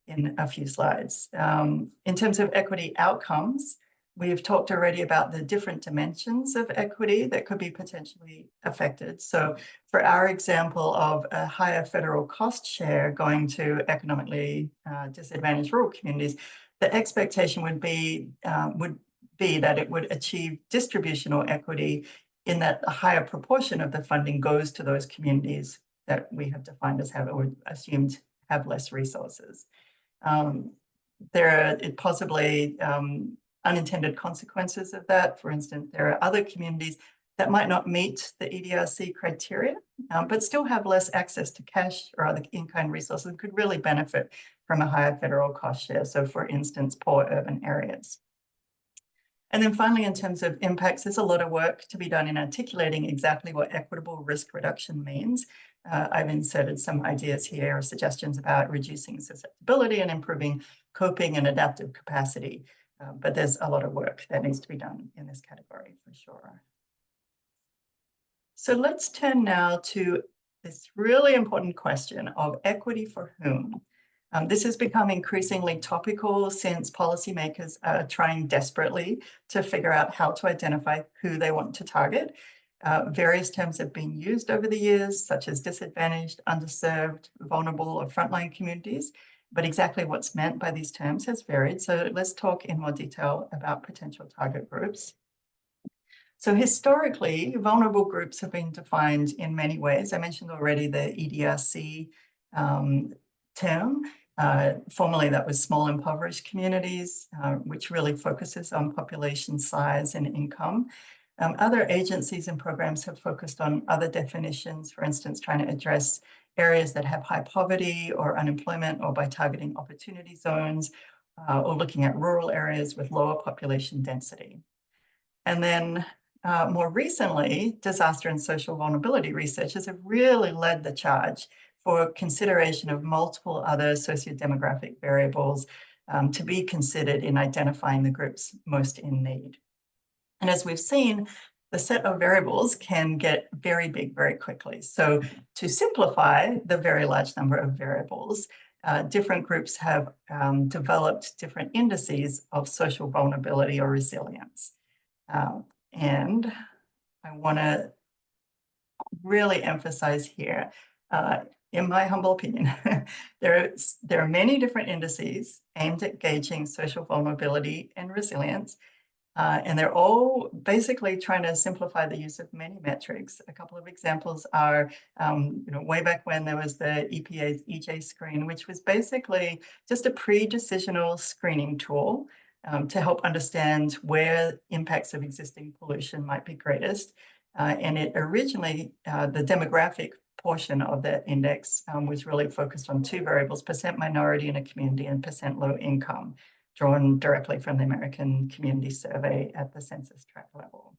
in a few slides. In terms of equity outcomes, we've talked already about the different dimensions of equity that could be potentially affected. So for our example of a higher federal cost share going to economically disadvantaged rural communities, the expectation would be that it would achieve distributional equity in that a higher proportion of the funding goes to those communities that we have defined as have or assumed have less resources. There are possibly unintended consequences of that. For instance, there are other communities that might not meet the EDRC criteria, but still have less access to cash or other in-kind resources and could really benefit from a higher federal cost share. So for instance, poor urban areas. And then finally, in terms of impacts, there's a lot of work to be done in articulating exactly what equitable risk reduction means. I've inserted some ideas here or suggestions about reducing susceptibility and improving coping and adaptive capacity. But there's a lot of work that needs to be done in this category for sure. So let's turn now to this really important question of equity for whom. This has become increasingly topical since policymakers are trying desperately to figure out how to identify who they want to target. Various terms have been used over the years, such as disadvantaged, underserved, vulnerable, or frontline communities, but exactly what's meant by these terms has varied. So let's talk in more detail about potential target groups. So historically, vulnerable groups have been defined in many ways. I mentioned already the EDRC term. Formerly, that was small impoverished communities, which really focuses on population size and income. Other agencies and programs have focused on other definitions, for instance, trying to address areas that have high poverty or unemployment, or by targeting opportunity zones, or looking at rural areas with lower population density. And then more recently, disaster and social vulnerability researchers have really led the charge for consideration of multiple other sociodemographic variables to be considered in identifying the groups most in need. And as we've seen, the set of variables can get very big very quickly. So to simplify the very large number of variables, different groups have developed different indices of social vulnerability or resilience. And I want to really emphasize here, in my humble opinion, there are many different indices aimed at gauging social vulnerability and resilience, and they're all basically trying to simplify the use of many metrics. A couple of examples are, way back when there was the EPA's EJ screen, which was basically just a pre-decisional screening tool to help understand where impacts of existing pollution might be greatest. And it originally, the demographic portion of that index was really focused on two variables: percent minority in a community and percent low income, drawn directly from the American Community Survey at the census tract level.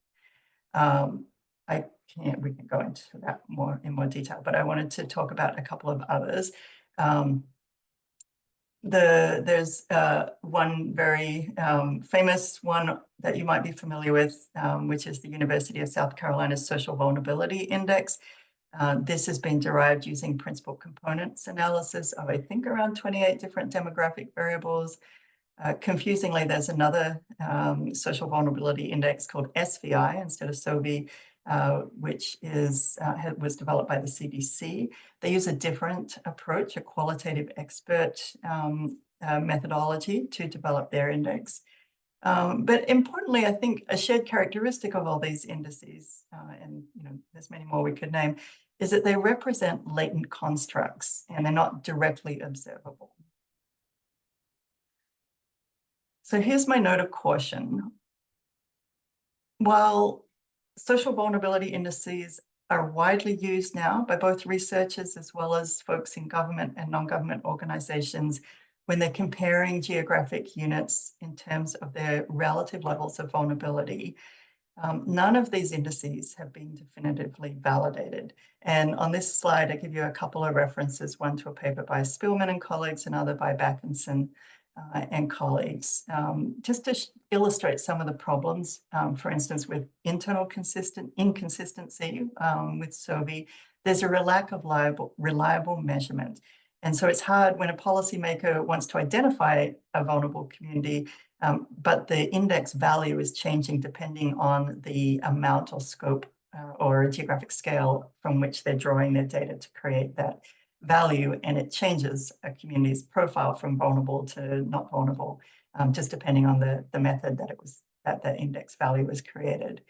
We can go into that in more detail, but I wanted to talk about a couple of others. There's one very famous one that you might be familiar with, which is the University of South Carolina's Social Vulnerability Index. This has been derived using principal components analysis of, I think, around 28 different demographic variables. Confusingly, there's another social vulnerability index called SVI instead of SOVI, which was developed by the CDC. They use a different approach, a qualitative expert methodology to develop their index. But importantly, I think a shared characteristic of all these indices, and there's many more we could name, is that they represent latent constructs and they're not directly observable. So here's my note of caution. While social vulnerability indices are widely used now by both researchers as well as folks in government and non-government organizations when they're comparing geographic units in terms of their relative levels of vulnerability, none of these indices have been definitively validated. And on this slide, I give you a couple of references, one to a paper by Spillman and colleagues, another by Backinson and colleagues, just to illustrate some of the problems, for instance, with internal inconsistency with SOVI. There's a lack of reliable measurement. And so it's hard when a policymaker wants to identify a vulnerable community, but the index value is changing depending on the amount or scope or geographic scale from which they're drawing their data to create that value, and it changes a community's profile from vulnerable to not vulnerable, just depending on the method that the index value was created.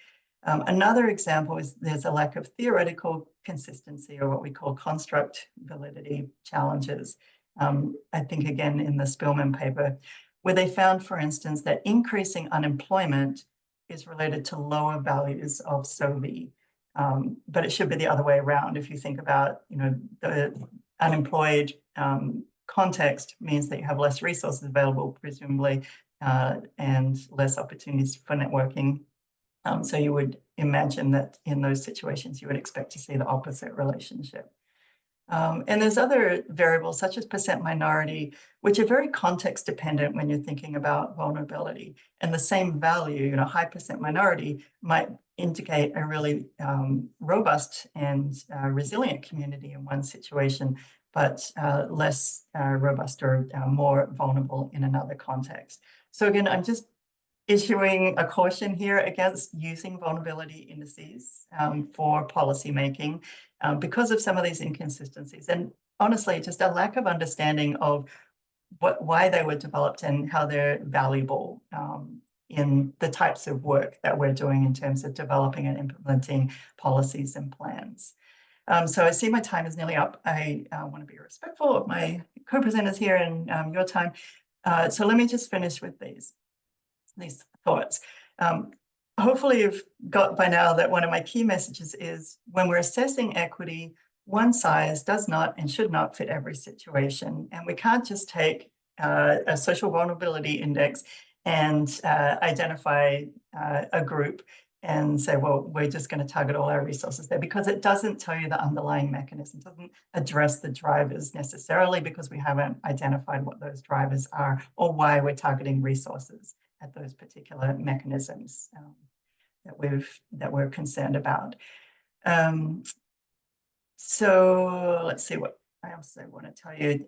Another example is there's a lack of theoretical consistency, or what we call construct validity challenges. I think again in the Spillman paper, where they found, for instance, that increasing unemployment is related to lower values of SOVI. But it should be the other way around. If you think about, the unemployed context means that you have less resources available, presumably and less opportunities for networking. So you would imagine that in those situations, you would expect to see the opposite relationship. And there's other variables such as percent minority, which are very context dependent when you're thinking about vulnerability. And the same value, high percent minority might indicate a really robust and resilient community in one situation, but less robust or more vulnerable in another context. So again, I'm just issuing a caution here against using vulnerability indices for policymaking because of some of these inconsistencies. And honestly, just a lack of understanding of why they were developed and how they're valuable in the types of work that we're doing in terms of developing and implementing policies and plans. So I see my time is nearly up. I want to be respectful of my co-presenters here and your time. So let me just finish with these thoughts. Hopefully you've got by now that one of my key messages is when we're assessing equity, one size does not and should not fit every situation. And we can't just take a social vulnerability index and identify a group and say, well, we're just going to target all our resources there, because it doesn't tell you the underlying mechanism, doesn't address the drivers necessarily, because we haven't identified what those drivers are or why we're targeting resources at those particular mechanisms that we're concerned about. So let's see what I also want to tell you.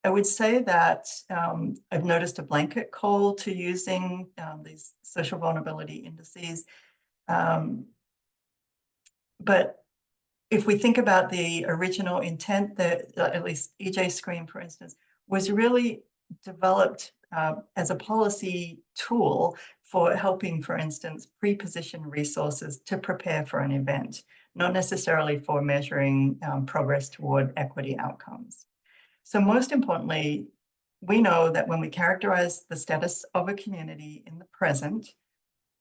I would say that I've noticed a blanket call to using these social vulnerability indices. But if we think about the original intent, that at least EJ Screen, for instance, was really developed as a policy tool for helping, for instance, pre-position resources to prepare for an event, not necessarily for measuring progress toward equity outcomes. So most importantly, we know that when we characterize the status of a community in the present,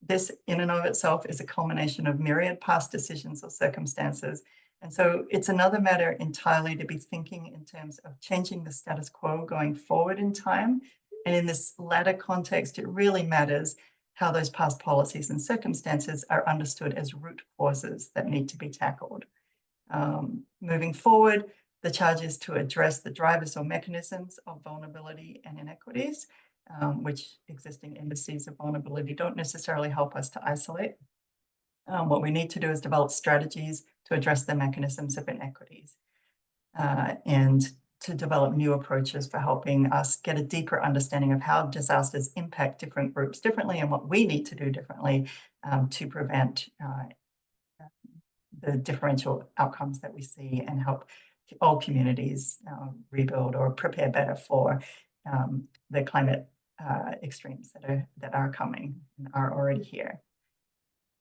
this in and of itself is a culmination of myriad past decisions or circumstances. And so it's another matter entirely to be thinking in terms of changing the status quo going forward in time. And in this latter context, it really matters how those past policies and circumstances are understood as root causes that need to be tackled. Moving forward, the charge is to address the drivers or mechanisms of vulnerability and inequities, which existing indices of vulnerability don't necessarily help us to isolate. What we need to do is develop strategies to address the mechanisms of inequities and to develop new approaches for helping us get a deeper understanding of how disasters impact different groups differently and what we need to do differently to prevent the differential outcomes that we see and help all communities rebuild or prepare better for the climate extremes that are coming and are already here.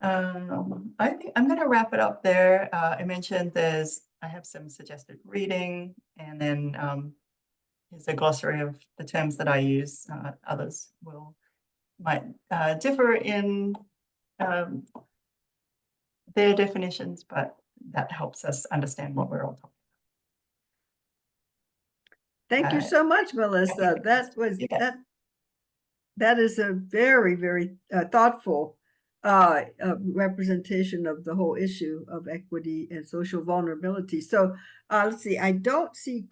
I think I'm going to wrap it up there. I mentioned I have some suggested reading, and then here's a glossary of the terms that I use. Others might differ in their definitions, but that helps us understand what we're all talking about. Thank you so much, Melissa. That is a very, very thoughtful representation of the whole issue of equity and social vulnerability. So let's see, I don't see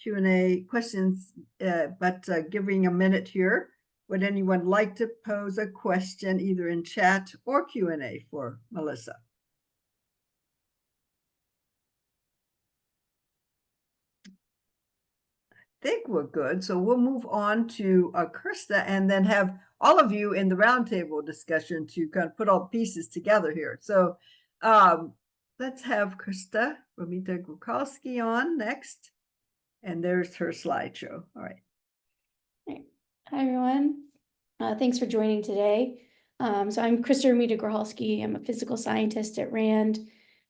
Q&A questions, but giving a minute here, would anyone like to pose a question either in chat or Q&A for Melissa? Think we're good. So we'll move on to Krista and then have all of you in the roundtable discussion to kind of put all the pieces together here. So let's have Krista, Romita Grocholski on next. And there's her slideshow. All right. Hi, everyone. Thanks for joining today. So I'm Krista Romita Grocholski. I'm a physical scientist at RAND,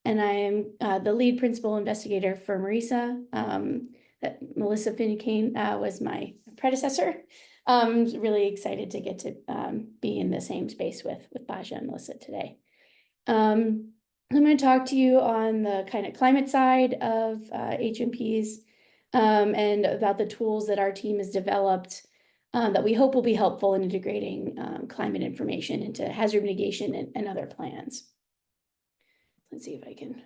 and I am the lead principal investigator for MARISA. That Melissa Finucane was my predecessor. I'm really excited to get to be in the same space with Baja and Melissa today. I'm going to talk to you on the kind of climate side of HMPs and about the tools that our team has developed that we hope will be helpful in integrating climate information into hazard mitigation and other plans. Let's see if I can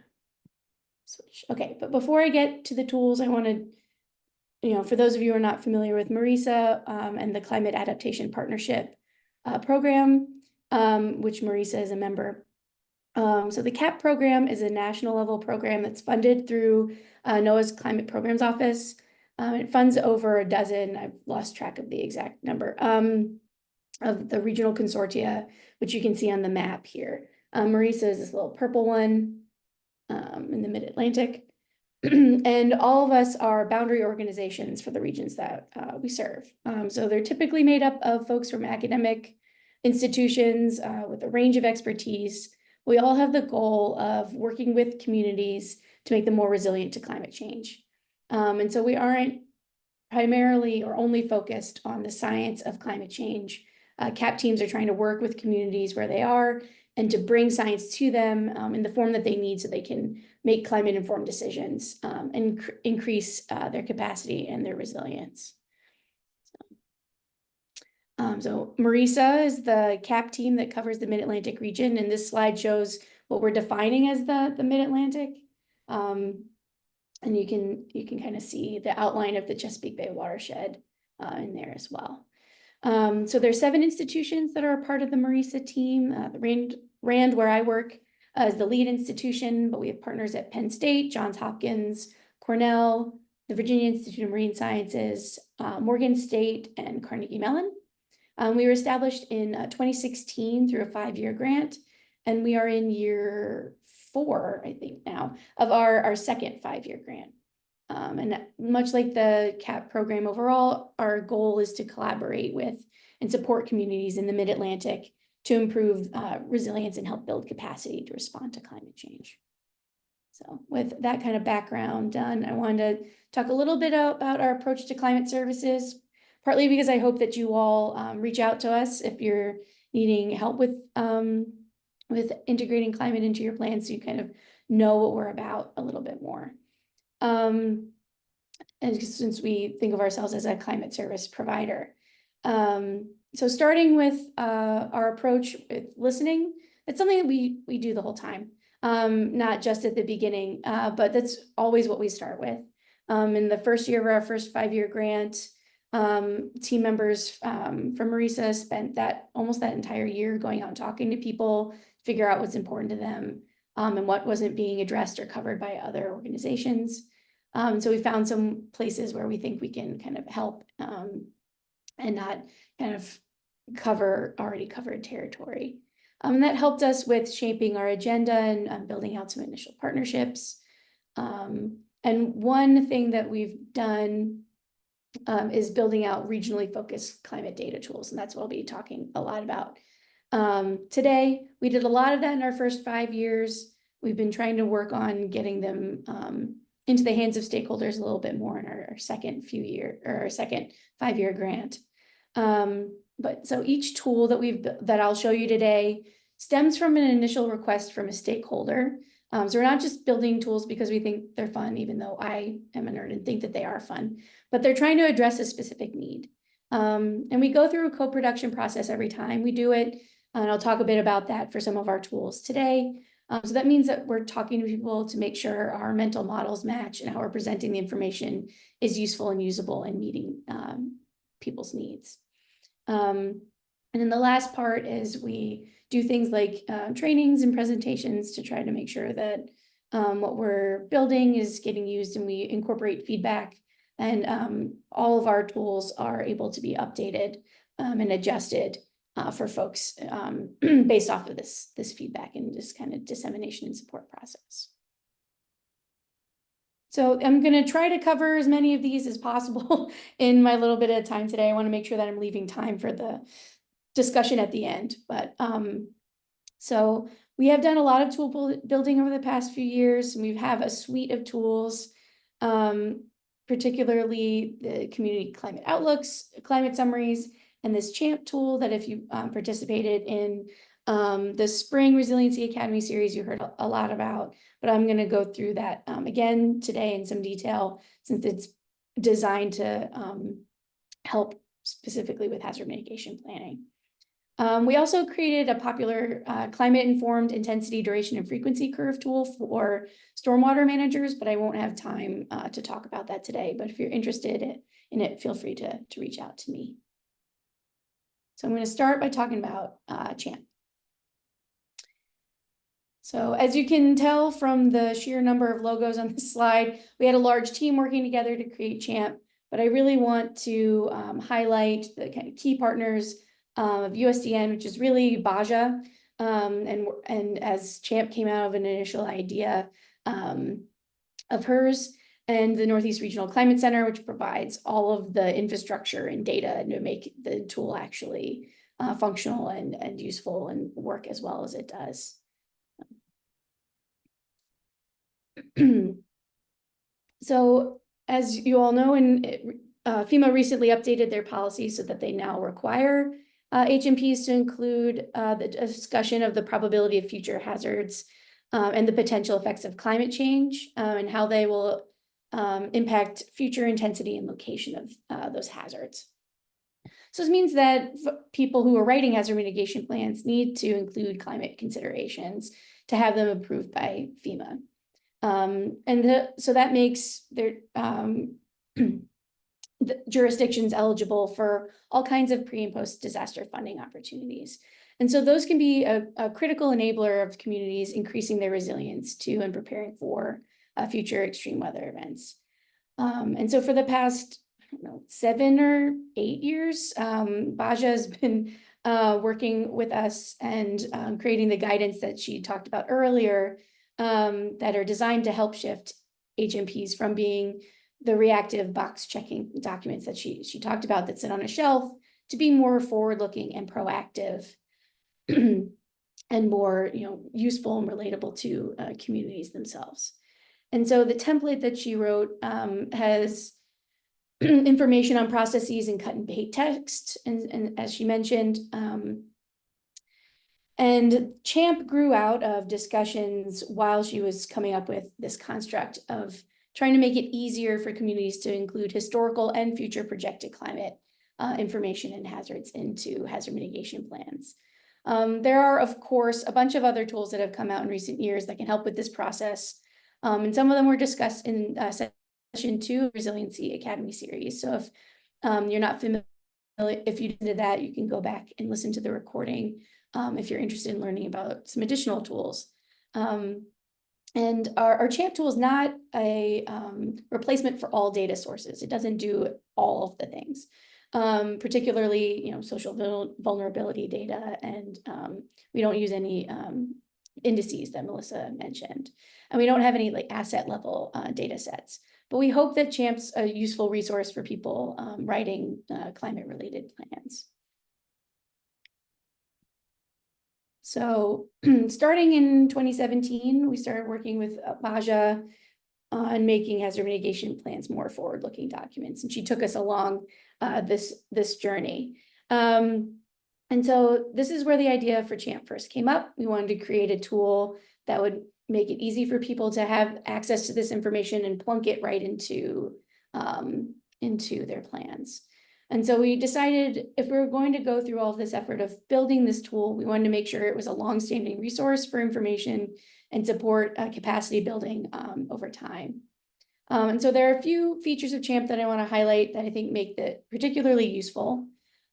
switch. Okay, but before I get to the tools, I want to, for those of you who are not familiar with MARISA and the Climate Adaptation Partnership program, which MARISA is a member. So the CAP program is a national level program that's funded through NOAA's Climate Programs Office. It funds over a dozen, I've lost track of the exact number, of the regional consortia, which you can see on the map here. MARISA is this little purple one in the Mid-Atlantic. And all of us are boundary organizations for the regions that we serve. So they're typically made up of folks from academic institutions with a range of expertise. We all have the goal of working with communities to make them more resilient to climate change. And so we aren't primarily or only focused on the science of climate change. CAP teams are trying to work with communities where they are and to bring science to them in the form that they need so they can make climate-informed decisions and increase their capacity and their resilience. So MARISA is the CAP team that covers the Mid-Atlantic region, and this slide shows what we're defining as the Mid-Atlantic. And you can kind of see the outline of the Chesapeake Bay watershed in there as well. So there's 7 institutions that are a part of the MARISA team. The RAND, where I work, is the lead institution, but we have partners at Penn State, Johns Hopkins, Cornell, the Virginia Institute of Marine Sciences, Morgan State, and Carnegie Mellon. We were established in 2016 through a 5-year grant, and we are in year 4, I think now, of our second 5-year grant. And much like the CAP program overall, our goal is to collaborate with and support communities in the Mid-Atlantic to improve resilience and help build capacity to respond to climate change. So with that kind of background done, I wanted to talk a little bit about our approach to climate services, partly because I hope that you all reach out to us if you're needing help with integrating climate into your plans, so you kind of know what we're about a little bit more. And since we think of ourselves as a climate service provider. So starting with our approach with listening, it's something that we do the whole time, not just at the beginning, but that's always what we start with. In the first year of our first 5-year grant, team members from MARISA spent almost that entire year going out and talking to people, figure out what's important to them, and what wasn't being addressed or covered by other organizations. So we found some places where we think we can kind of help and not kind of cover already covered territory. And that helped us with shaping our agenda and building out some initial partnerships. And one thing that we've done is building out regionally focused climate data tools. And that's what I'll be talking a lot about today. We did a lot of that in our first 5 years. We've been trying to work on getting them into the hands of stakeholders a little bit more in our second 5-year grant. But so each tool that I'll show you today stems from an initial request from a stakeholder. So we're not just building tools because we think they're fun, even though I am a nerd and think that they are fun, but they're trying to address a specific need. And we go through a co-production process every time we do it. And I'll talk a bit about that for some of our tools today. So that means that we're talking to people to make sure our mental models match and how we're presenting the information is useful and usable and meeting people's needs. And then the last part is we do things like trainings and presentations to try to make sure that what we're building is getting used, and we incorporate feedback, and all of our tools are able to be updated and adjusted for folks based off of this feedback and just kind of dissemination and support process. So I'm going to try to cover as many of these as possible in my little bit of time today. I want to make sure that I'm leaving time for the discussion at the end. But so we have done a lot of tool building over the past few years, and we have a suite of tools, particularly the community climate outlooks, climate summaries, and this CHAMP tool that if you participated in the Spring Resiliency Academy series, you heard a lot about, but I'm going to go through that again today in some detail, since it's designed to help specifically with hazard mitigation planning. We also created a popular climate-informed intensity, duration, and frequency curve tool for stormwater managers, but I won't have time to talk about that today. But if you're interested in it, feel free to reach out to me. So I'm going to start by talking about CHAMP. So as you can tell from the sheer number of logos on this slide, we had a large team working together to create CHAMP, but I really want to highlight the kind of key partners of USDN, which is really Baja, and as CHAMP came out of an initial idea of hers, and the Northeast Regional Climate Center, which provides all of the infrastructure and data to make the tool actually functional and useful and work as well as it does. So as you all know, FEMA recently updated their policy so that they now require HMPs to include the discussion of the probability of future hazards and the potential effects of climate change and how they will impact future intensity and location of those hazards. So this means that people who are writing hazard mitigation plans need to include climate considerations to have them approved by FEMA. So that makes their the jurisdictions eligible for all kinds of pre and post disaster funding opportunities. And so those can be a critical enabler of communities increasing their resilience to and preparing for future extreme weather events. And so for the past, I don't know, 7 or 8 years, Baja has been working with us and creating the guidance that she talked about earlier that are designed to help shift HMPs from being the reactive box checking documents that she talked about that sit on a shelf to be more forward-looking and proactive and more useful and relatable to communities themselves. And so the template that she wrote has information on processes and cut and paste text, and as she mentioned, and CHAMP grew out of discussions while she was coming up with this construct of trying to make it easier for communities to include historical and future projected climate information and hazards into hazard mitigation plans. There are, of course, a bunch of other tools that have come out in recent years that can help with this process. And some of them were discussed in session 2 of Resiliency Academy series. So if you're not familiar, if you did that, you can go back and listen to the recording if you're interested in learning about some additional tools. And our CHAMP tool is not a replacement for all data sources. It doesn't do all of the things, particularly social vulnerability data, and we don't use any indices that Melissa mentioned, and we don't have any asset level data sets. But we hope that CHAMP's a useful resource for people writing climate related plans. So starting in 2017, we started working with Baja on making hazard mitigation plans more forward-looking documents, and she took us along this journey. And so this is where the idea for CHAMP first came up. We wanted to create a tool that would make it easy for people to have access to this information and plunk it right into their plans. And so we decided if we were going to go through all of this effort of building this tool, we wanted to make sure it was a long-standing resource for information and support capacity building over time. And so there are a few features of CHAMP that I want to highlight that I think make it particularly useful.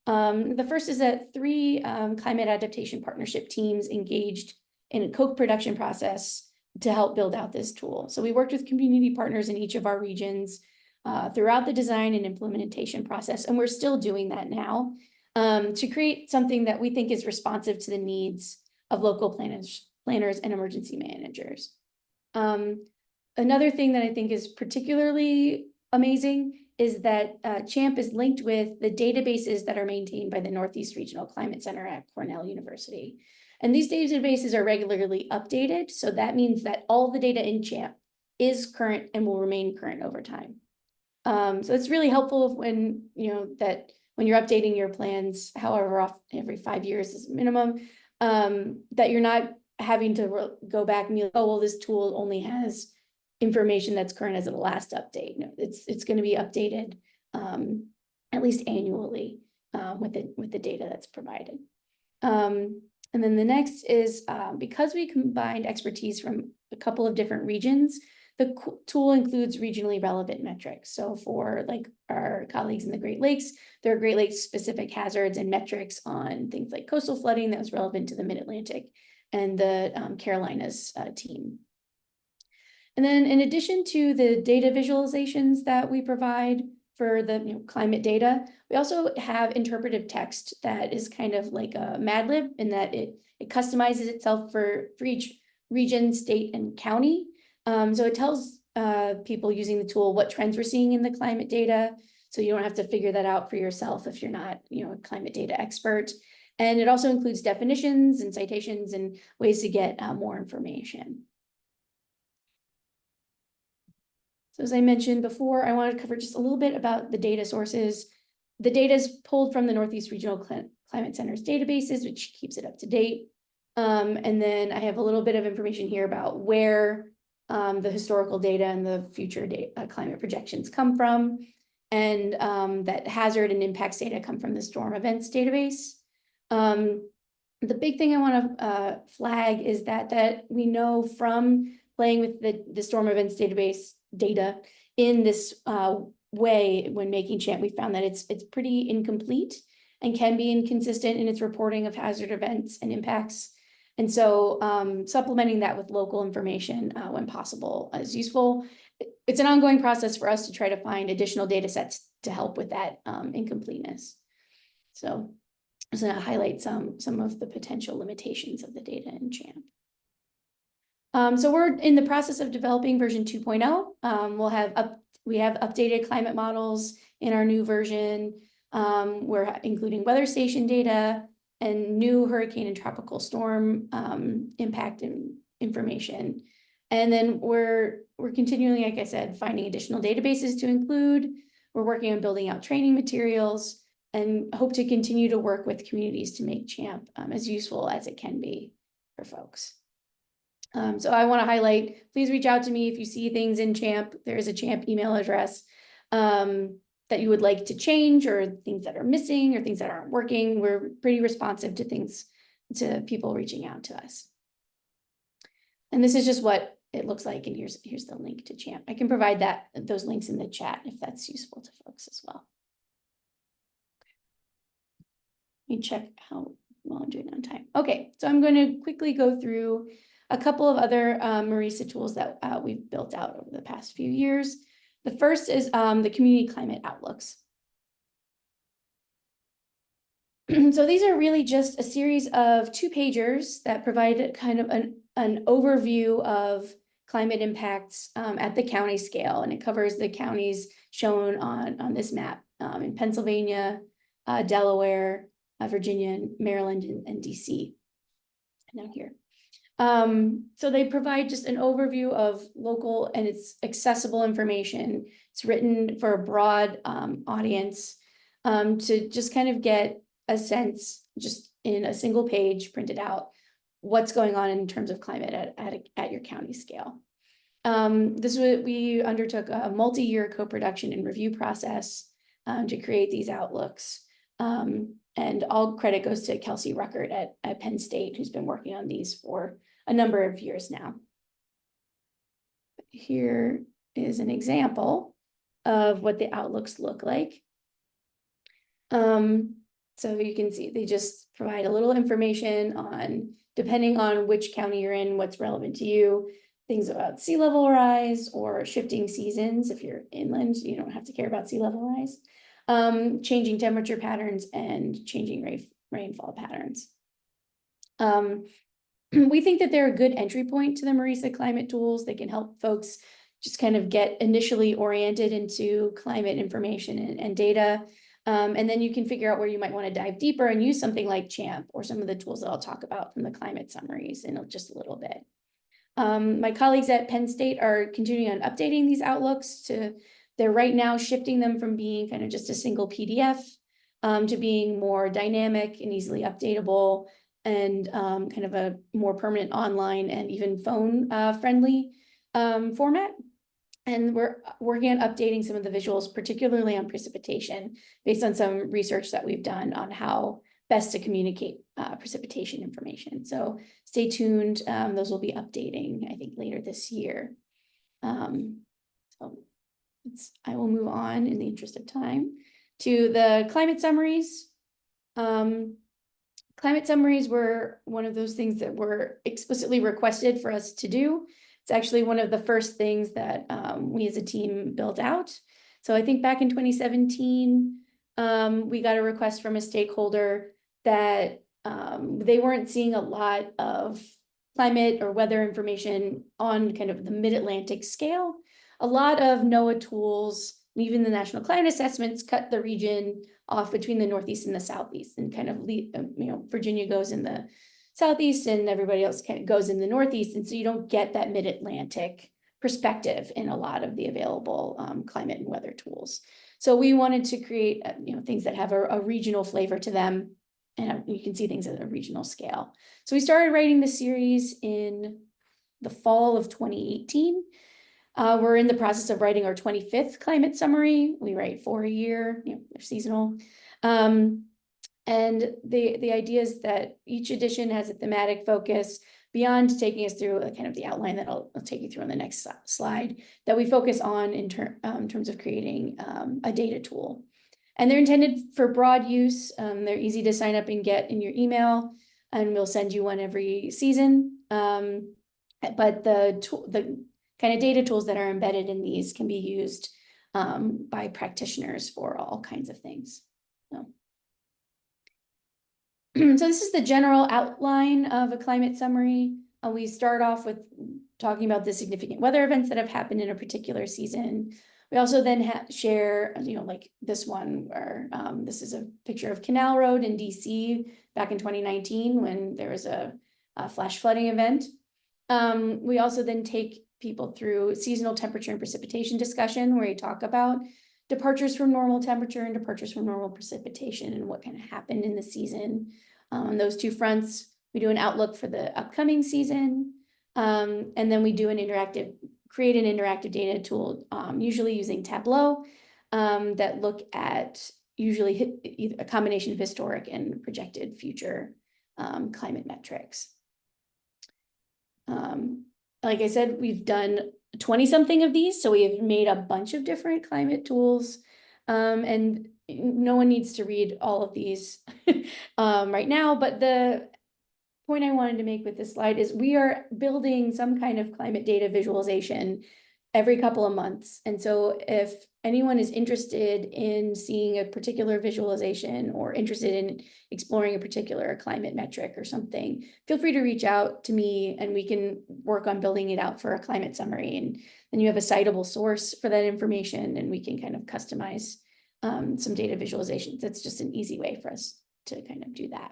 The first is that 3 climate adaptation partnership teams engaged in a co-production process to help build out this tool. So we worked with community partners in each of our regions throughout the design and implementation process, and we're still doing that now to create something that we think is responsive to the needs of local planners and emergency managers. Another thing that I think is particularly amazing is that CHAMP is linked with the databases that are maintained by the Northeast Regional Climate Center at Cornell University. And these databases are regularly updated, so that means that all the data in CHAMP is current and will remain current over time. So it's really helpful when when you're updating your plans, however often, every 5 years is minimum, that you're not having to go back and be like, oh, well, this tool only has information that's current as of the last update. No, it's going to be updated at least annually, with the data that's provided. And then the next is, because we combined expertise from a couple of different regions, the tool includes regionally relevant metrics. So for like our colleagues in the Great Lakes, there are Great Lakes specific hazards and metrics on things like coastal flooding that was relevant to the Mid-Atlantic and the Carolinas team. And then in addition to the data visualizations that we provide for the climate data, we also have interpretive text that is kind of like a Mad Lib in that it customizes itself for each region, state, and county. So it tells people using the tool what trends we're seeing in the climate data. So you don't have to figure that out for yourself if you're not, a climate data expert. And it also includes definitions and citations and ways to get more information. So as I mentioned before, I want to cover just a little bit about the data sources. The data is pulled from the Northeast Regional Climate Center's databases, which keeps it up to date. And then I have a little bit of information here about where the historical data and the future climate projections come from, and that hazard and impacts data come from the storm events database. The big thing I want to flag is that we know from playing with the storm events database data in this way when making CHAMP, we found that it's pretty incomplete and can be inconsistent in its reporting of hazard events and impacts. And so supplementing that with local information when possible is useful. It's an ongoing process for us to try to find additional data sets to help with that incompleteness. So I'm just going to highlight some of the potential limitations of the data in CHAMP. So we're in the process of developing version 2.0. We have updated climate models in our new version. We're including weather station data and new hurricane and tropical storm impact and information. And then we're continually, like I said, finding additional databases to include. We're working on building out training materials and hope to continue to work with communities to make CHAMP as useful as it can be for folks. So I want to highlight, please reach out to me if you see things in CHAMP. There is a CHAMP email address that you would like to change, or things that are missing, or things that aren't working. We're pretty responsive to people reaching out to us. And this is just what it looks like. And here's the link to CHAMP. I can provide those links in the chat if that's useful to folks as well. Let me check how well I'm doing on time. Okay, so I'm going to quickly go through a couple of other MARISA tools that we've built out over the past few years. The first is the community climate outlooks. So these are really just a series of 2-pagers that provide kind of an overview of climate impacts at the county scale, and it covers the counties shown on this map in Pennsylvania, Delaware, Virginia, Maryland, and DC down here. So they provide just an overview of local, and it's accessible information. It's written for a broad audience to just kind of get a sense, just in a single page printed out, what's going on in terms of climate at your county scale. We undertook a multi-year co-production and review process to create these outlooks. And all credit goes to Kelsey Ruckert at Penn State, who's been working on these for a number of years now. Here is an example of what the outlooks look like. So you can see they just provide a little information on, depending on which county you're in, what's relevant to you, things about sea level rise or shifting seasons. If you're inland, you don't have to care about sea level rise. Changing temperature patterns and changing rainfall patterns. We think that they're a good entry point to the MARISA climate tools. They can help folks just kind of get initially oriented into climate information and data. And then you can figure out where you might want to dive deeper and use something like CHAMP or some of the tools that I'll talk about from the climate summaries in just a little bit. My colleagues at Penn State are continuing on updating these outlooks they're right now shifting them from being kind of just a single PDF to being more dynamic and easily updatable, and kind of a more permanent online and even phone friendly format. And we're working on updating some of the visuals, particularly on precipitation, based on some research that we've done on how best to communicate precipitation information. So stay tuned. Those will be updating, I think, later this year. So I will move on in the interest of time to the climate summaries. Climate summaries were one of those things that were explicitly requested for us to do. It's actually one of the first things that we as a team built out. So I think back in 2017, we got a request from a stakeholder that they weren't seeing a lot of climate or weather information on kind of the mid-Atlantic scale. A lot of NOAA tools, even the national climate assessments, cut the region off between the Northeast and the Southeast, and kind of Virginia goes in the Southeast and everybody else kind of goes in the Northeast. And so you don't get that mid-Atlantic perspective in a lot of the available climate and weather tools. So we wanted to create things that have a regional flavor to them, and you can see things at a regional scale. So we started writing the series in the fall of 2018. We're in the process of writing our 25th climate summary. We write 4 a year, they're seasonal. And the idea is that each edition has a thematic focus beyond taking us through kind of the outline that I'll take you through on the next slide, that we focus on in terms of creating a data tool. And they're intended for broad use. They're easy to sign up and get in your email, and we'll send you one every season. But the kind of data tools that are embedded in these can be used by practitioners for all kinds of things. So this is the general outline of a climate summary. We start off with talking about the significant weather events that have happened in a particular season. We also then share, like this one, where this is a picture of Canal Road in DC back in 2019 when there was a flash flooding event. We also then take people through seasonal temperature and precipitation discussion, where you talk about departures from normal temperature and departures from normal precipitation and what kind of happened in the season. On those two fronts, we do an outlook for the upcoming season. And then we do create an interactive data tool, usually using Tableau, that look at usually either a combination of historic and projected future climate metrics. Like I said, we've done 20-something of these, so we have made a bunch of different climate tools, and no one needs to read all of these right now, but the point I wanted to make with this slide is we are building some kind of climate data visualization every couple of months. And so if anyone is interested in seeing a particular visualization or interested in exploring a particular climate metric or something, feel free to reach out to me and we can work on building it out for a climate summary. And then you have a citable source for that information, and we can kind of customize some data visualizations. That's just an easy way for us to kind of do that.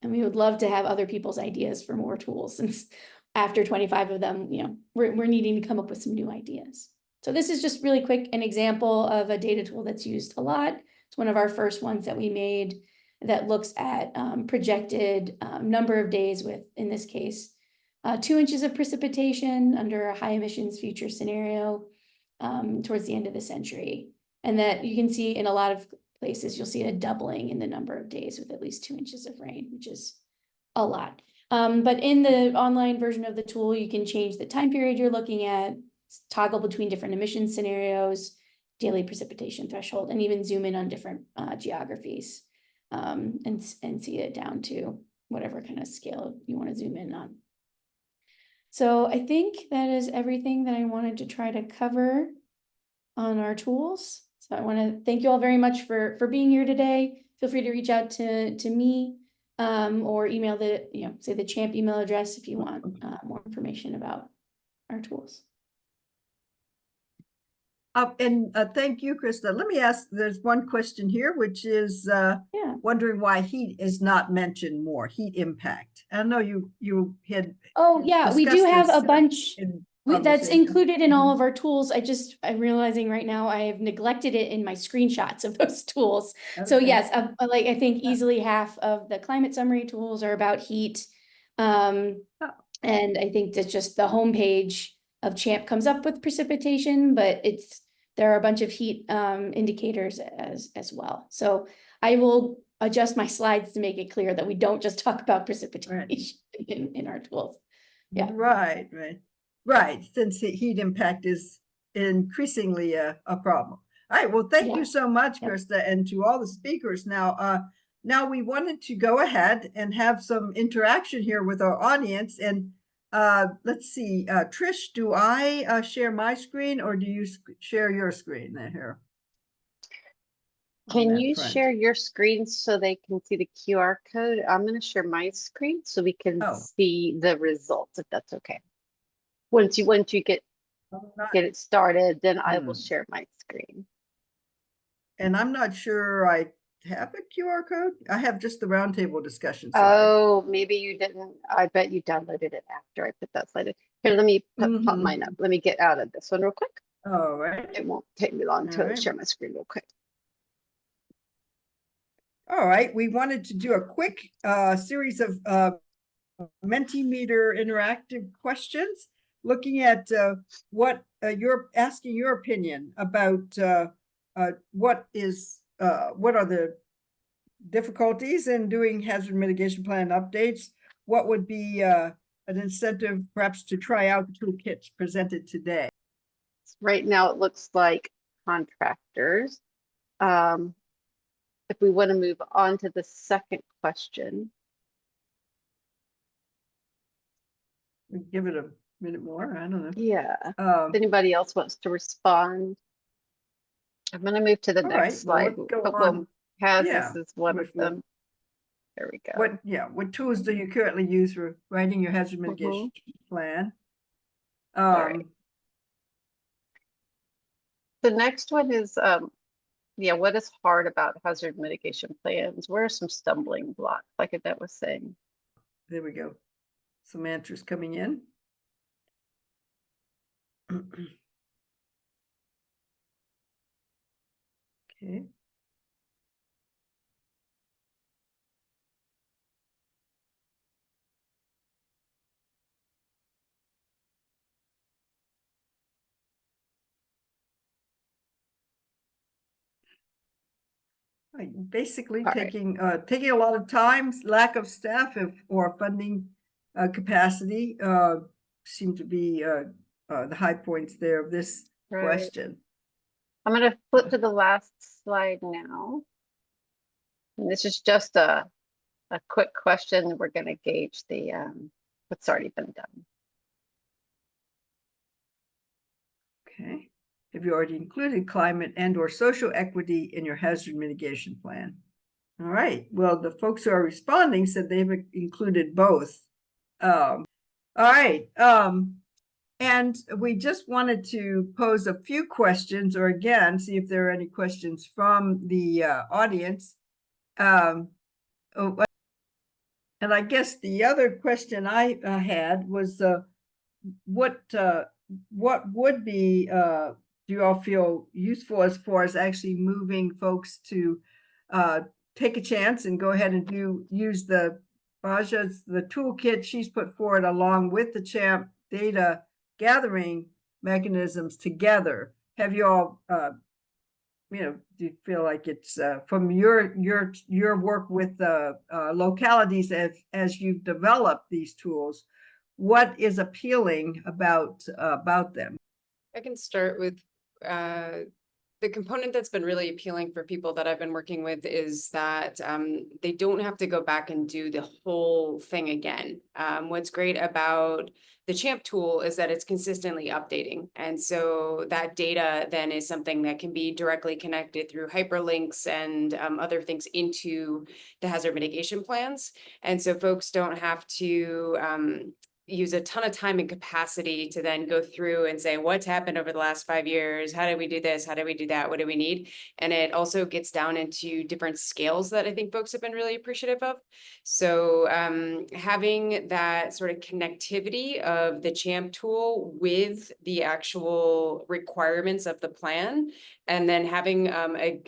And we would love to have other people's ideas for more tools, since after 25 of them, we're needing to come up with some new ideas. So this is just really quick an example of a data tool that's used a lot. It's one of our first ones that we made that looks at projected number of days with, in this case, 2 inches of precipitation under a high emissions future scenario towards the end of the century. And that you can see in a lot of places, you'll see a doubling in the number of days with at least 2 inches of rain, which is a lot. But in the online version of the tool, you can change the time period you're looking at, toggle between different emission scenarios, daily precipitation threshold, and even zoom in on different geographies and see it down to whatever kind of scale you want to zoom in on. So I think that is everything that I wanted to try to cover on our tools. So I want to thank you all very much for being here today. Feel free to reach out to me or email say the CHAMP email address if you want more information about our tools. Thank you, Krista. Let me ask, there's one question here, which is wondering why heat is not mentioned more, heat impact. I know you had. Oh yeah, we do have a bunch that's included in all of our tools. I'm realizing right now I have neglected it in my screenshots of those tools. Okay. So yes, I think easily half of the climate summary tools are about heat. And I think that just the homepage of CHAMP comes up with precipitation, but there are a bunch of heat indicators as well. So I will adjust my slides to make it clear that we don't just talk about precipitation in our tools. Yeah. Right. Since heat impact is increasingly a problem. All right. Well, thank you so much, Krista, and to all the speakers. Now we wanted to go ahead and have some interaction here with our audience. And let's see, Trish, do I share my screen or do you share your screen here? Can you share your screen so they can see the QR code? I'm going to share my screen so we can see the results, if that's okay. Once you get it started, then I will share my screen. And I'm not sure I have a QR code. I have just the roundtable discussion slide. Oh, maybe you didn't. I bet you downloaded it after I put that slide in. Here, let me pop mine up. Let me get out of this one real quick. All right. It won't take me long to share my screen real quick. All right, we wanted to do a quick series of Mentimeter interactive questions, looking at what you're asking your opinion about what are the difficulties in doing hazard mitigation plan updates. What would be an incentive perhaps to try out the toolkits presented today? Right now, it looks like contractors. If we want to move on to the second question. Give it a minute more, I don't know. Yeah, if anybody else wants to respond. I'm going to move to the next slide. This is one of them. There we go. What tools do you currently use for writing your hazard mitigation plan? The next one is what is hard about hazard mitigation plans? Where are some stumbling blocks, like Annette was saying? There we go. Some answers coming in. Okay. Basically taking a lot of time, lack of staff or funding capacity seem to be the high points there of this question. I'm going to flip to the last slide now. And this is just a quick question. We're going to gauge the what's already been done. Okay. Have you already included climate and or social equity in your hazard mitigation plan? All right. Well, the folks who are responding said they've included both. All right. And we just wanted to pose a few questions, or again, see if there are any questions from the audience. And I guess the other question I had was what would be do you all feel useful as far as actually moving folks to take a chance and go ahead and use the Baja's the toolkit she's put forward along with the CHAMP data gathering mechanisms together? Have you all do you feel like it's from your work with the localities as you've developed these tools, what is appealing about them? I can start with the component that's been really appealing for people that I've been working with is that they don't have to go back and do the whole thing again. What's great about the CHAMP tool is that it's consistently updating. And so that data then is something that can be directly connected through hyperlinks and other things into the hazard mitigation plans. And so folks don't have to use a ton of time and capacity to then go through and say, what's happened over the last 5 years? How did we do this? How did we do that? What do we need? And it also gets down into different scales that I think folks have been really appreciative of. So having that sort of connectivity of the CHAMP tool with the actual requirements of the plan, and then having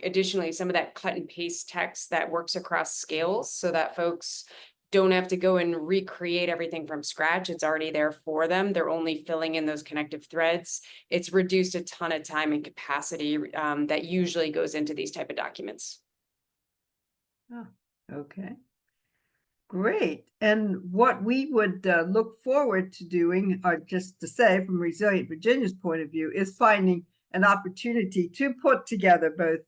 additionally some of that cut and paste text that works across scales so that folks don't have to go and recreate everything from scratch. It's already there for them. They're only filling in those connective threads. It's reduced a ton of time and capacity that usually goes into these type of documents. Oh, okay. Great. And what we would look forward to doing, or just to say from Resilient Virginia's point of view, is finding an opportunity to put together both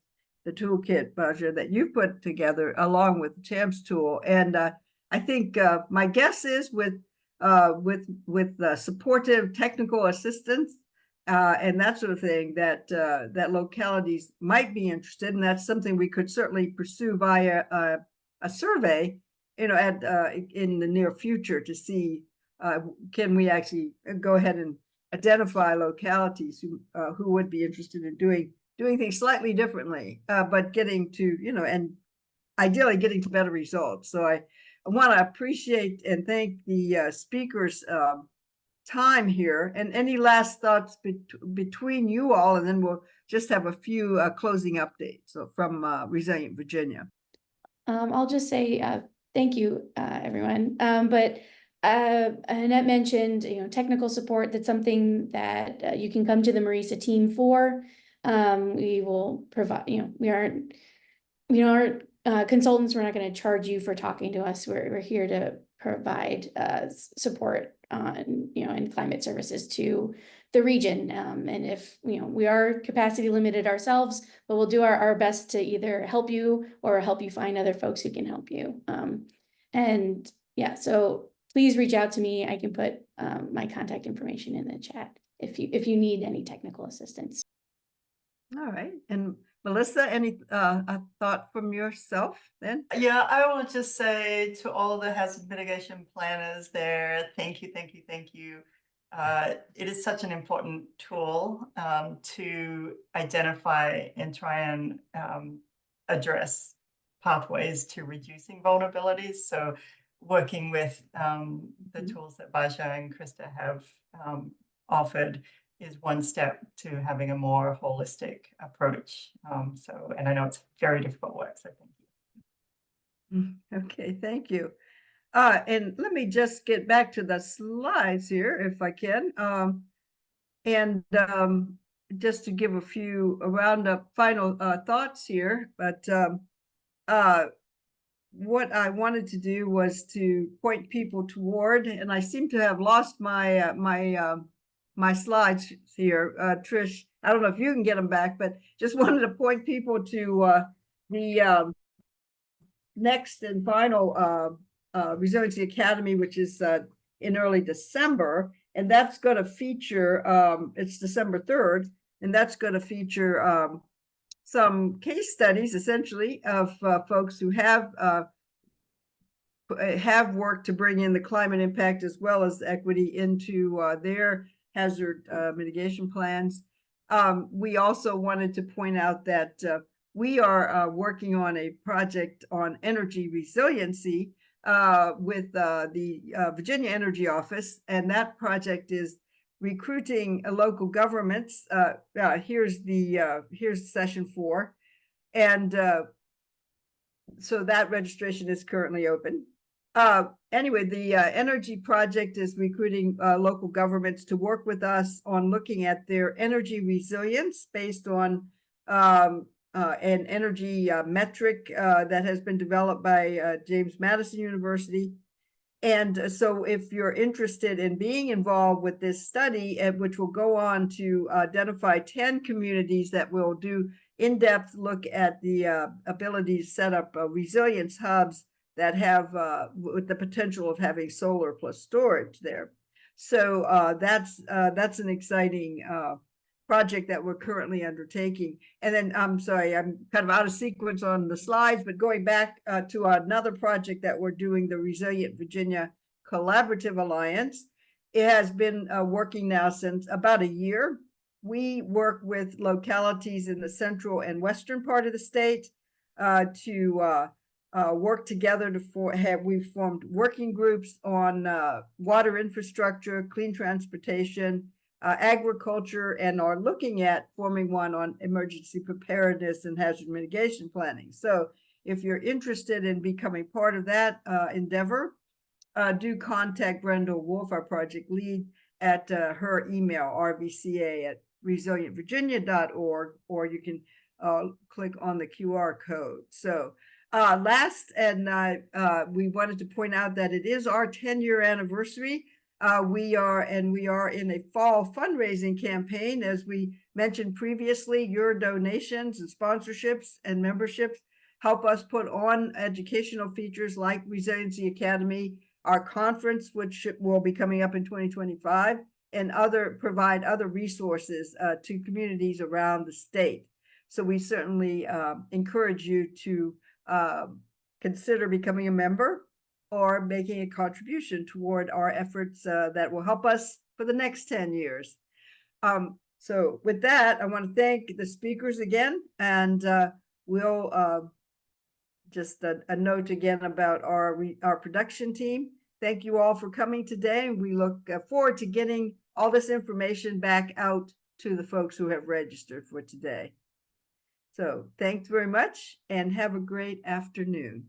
the toolkit, Baja, that you put together along with the CHAMPS tool. And I think my guess is with supportive technical assistance and that sort of thing, that that localities might be interested, and that's something we could certainly pursue via a survey, you know, at in the near future to see can we actually go ahead and identify localities who would be interested in doing things slightly differently, but getting to, you know, and ideally getting to better results. So I want to appreciate and thank the speakers time here, and any last thoughts between you all, and then we'll just have a few closing updates from Resilient Virginia. I'll just say thank you, everyone. But Annette mentioned, you know, technical support. That's something that you can come to the MARISA team for. We will provide, you know, we aren't consultants. We're not going to charge you for talking to us. We're here to provide support on, you know, and climate services to the region. And if, you know, we are capacity limited ourselves, but we'll do our best to either help you or help you find other folks who can help you. And yeah, so please reach out to me. I can put my contact information in the chat if you need any technical assistance. All right. And Melissa, any a thought from yourself then? Yeah, I will just say to all the hazard mitigation planners there, thank you, thank you, thank you. It is such an important tool to identify and try and address pathways to reducing vulnerabilities. So working with the tools that Baja and Krista have offered is one step to having a more holistic approach. And I know it's very difficult work, so thank you. Okay, thank you. And let me just get back to the slides here, if I can. Just to give a few roundup final thoughts here, but what I wanted to do was to point people toward, and I seem to have lost my my slides here, Trish. I don't know if you can get them back, but just wanted to point people to the next and final Resiliency Academy, which is in early December, and that's going to feature, it's December 3rd, and that's going to feature some case studies, essentially, of folks who have worked to bring in the climate impact as well as equity into their hazard mitigation plans. We also wanted to point out that we are working on a project on energy resiliency with the Virginia Energy Office, and that project is recruiting local governments. Here's session 4, and so that registration is currently open. Anyway, the energy project is recruiting local governments to work with us on looking at their energy resilience based on an energy metric that has been developed by James Madison University. And so if you're interested in being involved with this study, which will go on to identify 10 communities that will do in-depth look at the ability to set up resilience hubs that have with the potential of having solar plus storage there. So that's an exciting project that we're currently undertaking. And then I'm sorry, I'm kind of out of sequence on the slides, but going back to another project that we're doing, the Resilient Virginia Collaborative Alliance. It has been working now since about a year. We work with localities in the central and western part of the state to work together to we've formed working groups on water infrastructure, clean transportation, agriculture, and are looking at forming one on emergency preparedness and hazard mitigation planning. So if you're interested in becoming part of that endeavor, do contact Brenda Wolf, our project lead, at her email, rvca@resilientvirginia.org, or you can click on the QR code. So last, and we wanted to point out that it is our 10-year anniversary. We are in a fall fundraising campaign. As we mentioned previously, your donations and sponsorships and memberships help us put on educational features like Resiliency Academy, our conference, which will be coming up in 2025, and provide other resources to communities around the state. So we certainly encourage you to consider becoming a member or making a contribution toward our efforts that will help us for the next 10 years. So with that, I want to thank the speakers again, and we'll just a note again about our production team. Thank you all for coming today. We look forward to getting all this information back out to the folks who have registered for today. So thanks very much and have a great afternoon.